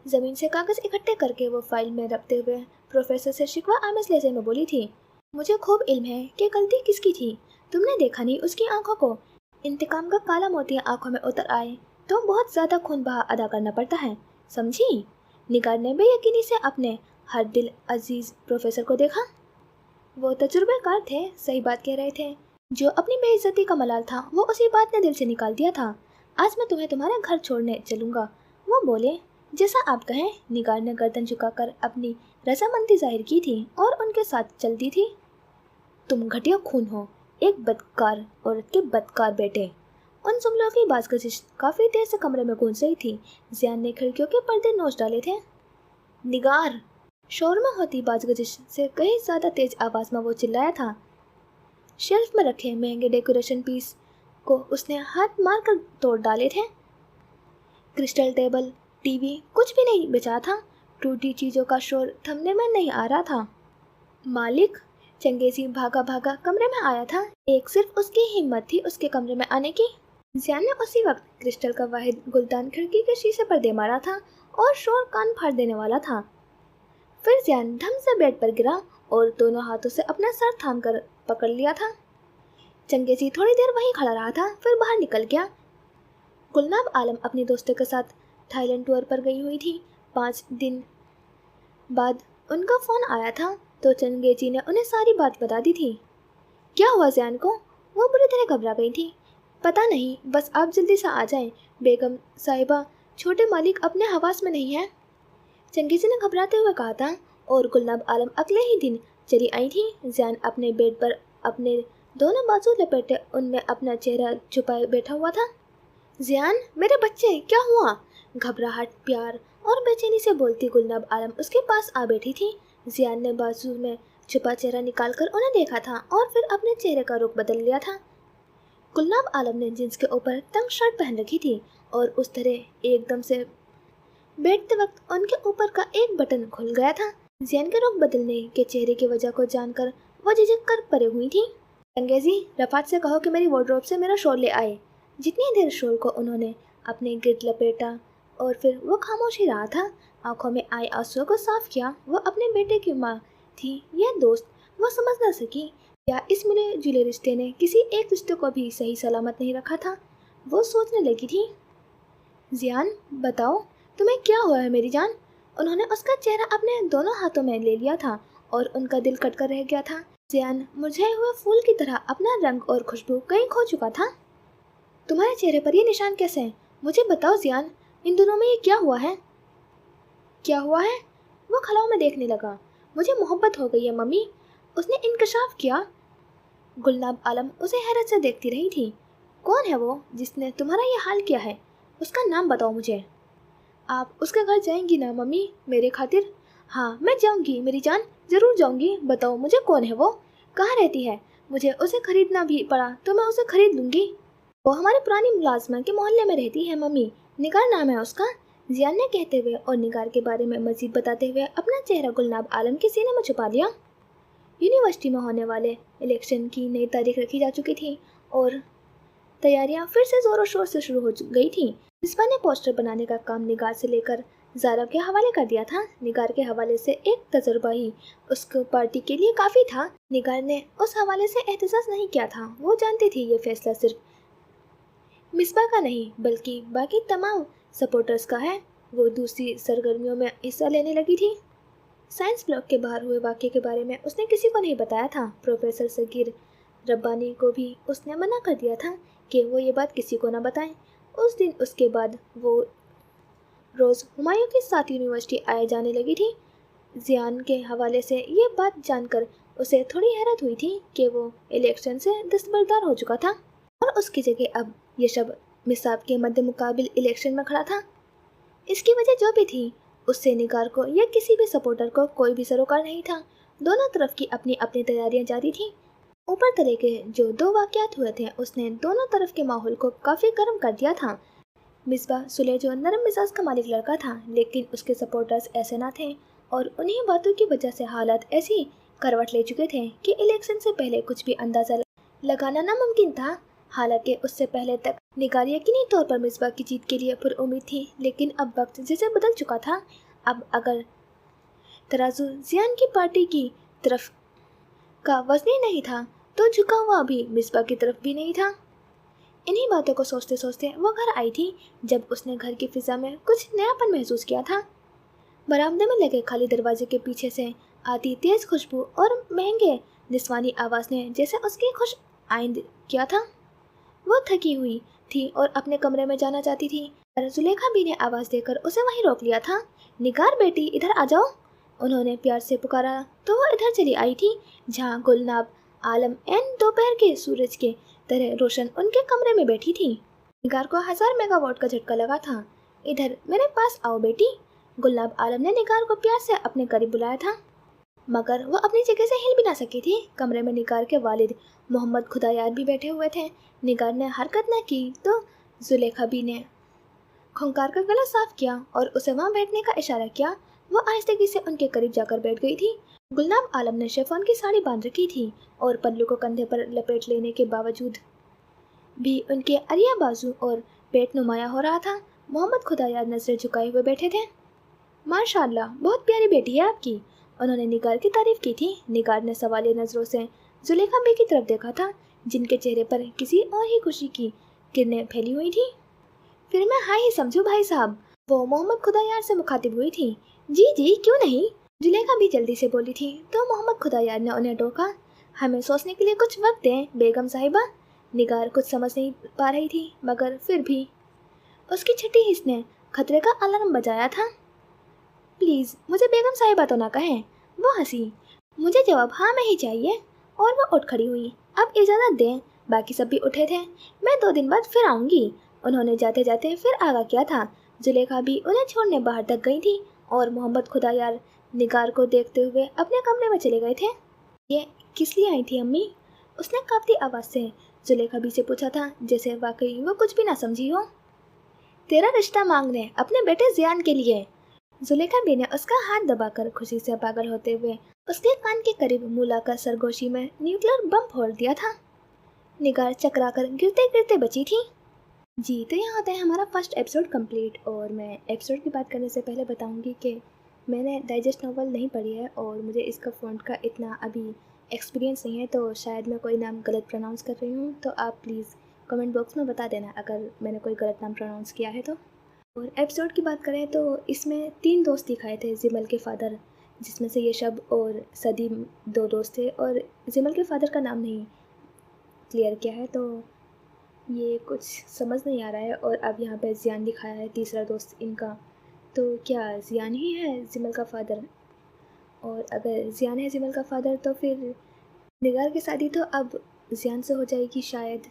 [SPEAKER 1] ज़मीन से कागज़ इकट्ठे करके वो फाइल में रखते हुए प्रोफेसर से शिकवा आमिज़ लहजे में बोली थी। मुझे खूब इल्म है कि गलती किसकी थी। तुमने देखा नहीं उसकी आंखों को? इंतकाम का काला मोतिया आंखों में उतर आए तो बहुत ज़्यादा खून बहा अदा करना पड़ता है, समझी? निगार ने बेयकीनी से अपने हर दिल अजीज़ प्रोफेसर को देखा। वो तजुर्बेकार थे, सही बात कह रहे थे। जो अपनी बेइज्जती का मलाल था वो उसी बात ने दिल से निकाल दिया था। आज मैं तुम्हें तुम्हारे घर छोड़ने चलूँगा, वो बोले। जैसा आप कहें। निगार ने गर्दन झुकाकर अपनी रजामंदी जाहिर की थी और उनके साथ चल दी थी। तुम घटिया खून हो, एक बदकार औरत के बदकार बेटे। उन जुमलों की बाज़गशिश काफ़ी देर से कमरे में गूंज रही थी। जियान ने खिड़कियों के पर्दे नोच डाले थे। निगार! शोर में होती बाज़गशिश से कहीं ज़्यादा तेज आवाज़ में वो चिल्लाया था। शेल्फ में रखे महंगे डेकोरेशन पीस को उसने हाथ मारकर तोड़ डाले थे। क्रिस्टल टेबल, टीवी कुछ भी नहीं बचा था। टूटी चीज़ों का शोर थमने में नहीं आ रहा था। मालिक! चंगेज़ी भागा भागा कमरे में आया था। एक सिर्फ उसकी हिम्मत थी उसके कमरे में आने की। जियान ने उसी वक्त क्रिस्टल का वाहिद गुलदान खिड़की के शीशे पर दे मारा था और शोर कान फाड़ देने वाला था। फिर जियान धम से बेड पर गिरा और दोनों हाथों से अपना सर थाम कर पकड़ लिया था। चंगेज़ी थोड़ी देर वहीं खड़ा रहा था, फिर बाहर निकल गया। गुलनाब आलम अपने दोस्तों के साथ थाईलैंड टूर पर गई हुई थी। 5 दिन बाद उनका फ़ोन आया था तो चंगेज़ी ने उन्हें सारी बात बता दी थी। क्या हुआ जियान को? वो बुरी तरह घबरा गई थी। पता नहीं, बस आप जल्दी से आ जाएं। बेगम साहिबा, छोटे मालिक अपने हवास में नहीं है, चंगेज़ी ने घबराते हुए कहा था। और गुलनाब आलम अगले ही दिन चली आई थी। जियान अपने बेड पर अपने दोनों बाजू लपेटे उनमें अपना चेहरा छुपाए बैठा हुआ था। जियान, मेरे बच्चे, क्या हुआ? घबराहट, प्यार और बेचैनी से बोलती गुलनाब आलम उसके पास आ बैठी थी। जियान ने बाजू में छुपा चेहरा निकालकर उन्हें देखा था और फिर अपने चेहरे का रुख बदल लिया था। गुलनाब आलम ने जींस के ऊपर तंग शर्ट पहन रखी थी और उस तरह एकदम से बैठते वक्त उनके ऊपर का एक बटन खुल गया था। जियान के रुख बदलने के चेहरे की वजह को जानकर वो झिझक कर परे हुई थी। चंगेज़ी, रफात से कहो कि मेरी वार्डरोब से मेरा शॉल ले आए। जितनी देर शॉल को उन्होंने अपने गिर्द लपेटा और फिर वो खामोश ही रहा था। आंखों में आए आंसुओं को साफ किया। वो अपने बेटे की माँ थी या दोस्त, वो समझ न सकी। या इस मिले जुले रिश्ते ने किसी एक रिश्ते को भी सही सलामत नहीं रखा था। वो सोचने लगी थी। जियान, बताओ तुम्हें क्या हुआ है मेरी जान? उन्होंने उसका चेहरा अपने दोनों हाथों में ले लिया था और उनका दिल कटकर रह गया था। जियान मुरझाए हुए फूल की तरह अपना रंग और खुशबू कहीं खो चुका था। तुम्हारे चेहरे पर ये निशान कैसे हैं? मुझे बताओ जियान, इन दोनों में ये क्या हुआ है? क्या हुआ है? वो खलाओं में देखने लगा। मुझे मोहब्बत हो गई है मम्मी, उसने इंकशाफ किया। गुलनाब आलम उसे हैरत से देखती रही थी। कौन है वो जिसने तुम्हारा ये हाल किया है? उसका नाम बताओ मुझे। आप उसके घर जाएंगी ना मम्मी, मेरे खातिर? हाँ, मैं जाऊंगी मेरी जान, ज़रूर जाऊंगी। बताओ मुझे कौन है वो, कहाँ रहती है? मुझे उसे खरीदना भी पड़ा तो मैं उसे खरीद लूँगी। वो हमारी पुरानी मुलाजमा के मोहल्ले में रहती है मम्मी, निगार नाम है उसका। जियान ने कहते हुए और निगार के बारे में मजीद बताते हुए अपना चेहरा गुलनाब आलम के सीने में छुपा लिया। यूनिवर्सिटी में होने वाले इलेक्शन की नई तारीख रखी जा चुकी थी और तैयारियां फिर से ज़ोरों शोर से शुरू हो गई थी। मिसबा ने पोस्टर बनाने का काम निगार से लेकर ज़ारा के हवाले कर दिया था। निगार के हवाले से एक तजुर्बा ही उसको पार्टी के लिए काफ़ी था। निगार ने उस हवाले से एहतसास नहीं किया था। वो जानती थी ये फैसला सिर्फ मिसबा का नहीं बल्कि बाकी तमाम सपोर्टर्स का है। वो दूसरी सरगर्मियों में हिस्सा लेने लगी थी। साइंस ब्लॉक के बाहर हुए वाक़ये के बारे में उसने किसी को नहीं बताया था। प्रोफेसर सगीर रब्बानी को भी उसने मना कर दिया था कि वो ये बात किसी को ना बताएं। उस दिन उसके बाद वो रोज़ हुमायूं के साथ यूनिवर्सिटी आए जाने लगी थी। जियान के हवाले से ये बात जानकर उसे थोड़ी हैरत हुई थी कि वो इलेक्शन से दस्तबरदार हो चुका था और उसकी जगह अब ये शब मिसाब के मद्दे मुकाबिल इलेक्शन में खड़ा था। इसकी वजह जो भी थी, उससे निगार को या किसी भी सपोर्टर को कोई भी सरोकार नहीं था। दोनों तरफ की अपनी अपनी तैयारियां जारी थी। ऊपर तले के जो 2 वाक़यात हुए थे उसने दोनों तरफ के माहौल को काफ़ी गर्म कर दिया था। मिसबा सुले जो नरम मिजाज का मालिक लड़का था, लेकिन उसके सपोर्टर्स ऐसे ना थे और उन्हीं बातों की वजह से हालात ऐसी करवट ले चुके थे कि इलेक्शन से पहले कुछ भी अंदाजा लगाना नामुमकिन था। हालांकि उससे पहले तक निगार यकीनी तौर पर मिसबा की जीत के लिए पुरउम्मीद थी, लेकिन अब वक्त जैसे बदल चुका था। अब अगर तराजू जियान की पार्टी की तरफ का वजनी नहीं था तो झुका हुआ भी मिसबा की तरफ भी नहीं था। इन्हीं बातों को सोचते सोचते वो घर आई थी जब उसने घर की फिजा में कुछ नयापन महसूस किया था। बरामदे में लगे खाली दरवाजे के पीछे से आती तेज खुशबू और महंगे निस्वानी आवाज ने जैसे उसकी खुश आइंद किया था। वो थकी हुई थी और अपने कमरे में जाना चाहती थी, पर जुलेखा भी ने आवाज देकर उसे वहीं रोक लिया था। निगार बेटी, इधर आ जाओ, उन्होंने प्यार से पुकारा तो वो इधर चली आई थी, जहाँ गुलनाब आलम एन दोपहर के सूरज के तरह रोशन उनके कमरे में बैठी थी। निगार को 1000 मेगावाट का झटका लगा था। इधर मेरे पास आओ बेटी, गुलनाब आलम ने निगार को प्यार से अपने करीब बुलाया था, मगर वो अपनी जगह से हिल भी ना सकी थी। कमरे में निगार के वालिद मोहम्मद खुदायार भी बैठे हुए थे। निगार ने हरकत न की तो जुलेखा भी ने खुंकार का गला साफ किया और उसे वहाँ बैठने का इशारा किया। वो आहिस्तेगी से उनके करीब जाकर बैठ गई थी। गुलनाब आलम ने शिफॉन की साड़ी बांध रखी थी और पल्लू को कंधे पर लपेट लेने के बावजूद भी उनके अरिया बाजू और पेट नुमाया हो रहा था। मोहम्मद खुदायार नजरें झुकाए हुए बैठे थे। माशाअल्लाह, बहुत प्यारी बेटी है आपकी, उन्होंने निगार की तारीफ की थी। निगार ने सवालिया नजरों से जुलेखा बी की तरफ देखा था, जिनके चेहरे पर किसी और ही खुशी की किरणें फैली हुई थी। फिर मैं हाँ ही समझू भाई साहब, वो मोहम्मद खुदायार से मुखातिब हुई थी। जी जी क्यों नहीं, जुलेखा भी जल्दी से बोली थी। तो मोहम्मद खुदायार ने उन्हें टोका, हमें सोचने के लिए कुछ वक्त दें बेगम साहिबा। निगार कुछ समझ नहीं पा रही थी, मगर फिर भी उसकी छठी हिस्स ने खतरे का अलार्म बजाया था। प्लीज़ मुझे बेगम साहिबा तो ना कहें, वो हंसी। मुझे जवाब हाँ में ही चाहिए, और वो उठ खड़ी हुई। अब इजाज़त दें, बाकी सब भी उठे थे। मैं 2 दिन बाद फिर आऊँगी, उन्होंने जाते जाते फिर आगाह किया था। जुलेखा भी उन्हें छोड़ने बाहर तक गई थी और मोहम्मद खुदायार निगार को देखते हुए अपने कमरे में चले गए थे। ये किस लिए आई थी अम्मी, उसने कांपती आवाज़ से जुलेखा भी से पूछा था, जैसे वाकई वो कुछ भी ना समझी हो। तेरा रिश्ता मांगने अपने बेटे जियान के लिए, जुलेखा बी ने उसका हाथ दबाकर खुशी से पागल होते हुए उसके कान के करीब मुँह लाकर सरगोशी में न्यूक्लियर बम फोड़ दिया था। निगार चकराकर गिरते गिरते बची थी। जी, तो यहाँ होता है हमारा फर्स्ट एपिसोड कंप्लीट। और मैं एपिसोड की बात करने से पहले बताऊंगी कि मैंने डाइजेस्ट नॉवल नहीं पढ़ी है और मुझे इसका फ़ॉन्ट का इतना अभी एक्सपीरियंस नहीं है, तो शायद मैं कोई नाम गलत प्रोनाउंस कर रही हूँ, तो आप प्लीज़ कमेंट बॉक्स में बता देना अगर मैंने कोई गलत नाम प्रोनाउंस किया है तो। और एपिसोड की बात करें तो इसमें 3 दोस्त दिखाए थे जिमल के फादर, जिसमें से यशब और सदीम 2 दोस्त थे, और जिमल के फादर का नाम नहीं क्लियर किया है, तो ये कुछ समझ नहीं आ रहा है। और अब यहाँ पे जियान दिखाया है तीसरा दोस्त इनका, तो क्या जियान ही है जिमल का फादर? और अगर जियान है जिमल का फादर तो फिर निगार की शादी तो अब जियान से हो जाएगी शायद,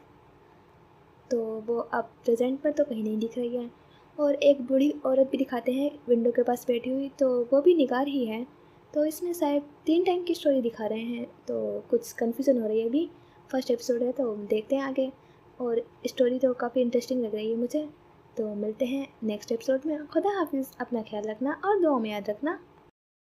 [SPEAKER 1] तो वो अब प्रेजेंट पर तो कहीं नहीं दिख रही है। और एक बूढ़ी औरत भी दिखाते हैं विंडो के पास बैठी हुई, तो वो भी निगार ही है। तो इसमें शायद 3 टाइम की स्टोरी दिखा रहे हैं, तो कुछ कन्फ्यूज़न हो रही है। अभी फर्स्ट एपिसोड है तो देखते हैं आगे, और स्टोरी तो काफ़ी इंटरेस्टिंग लग रही है मुझे। तो मिलते हैं नेक्स्ट एपिसोड में। खुदा हाफिज़, अपना ख्याल रखना और दुआ में याद रखना।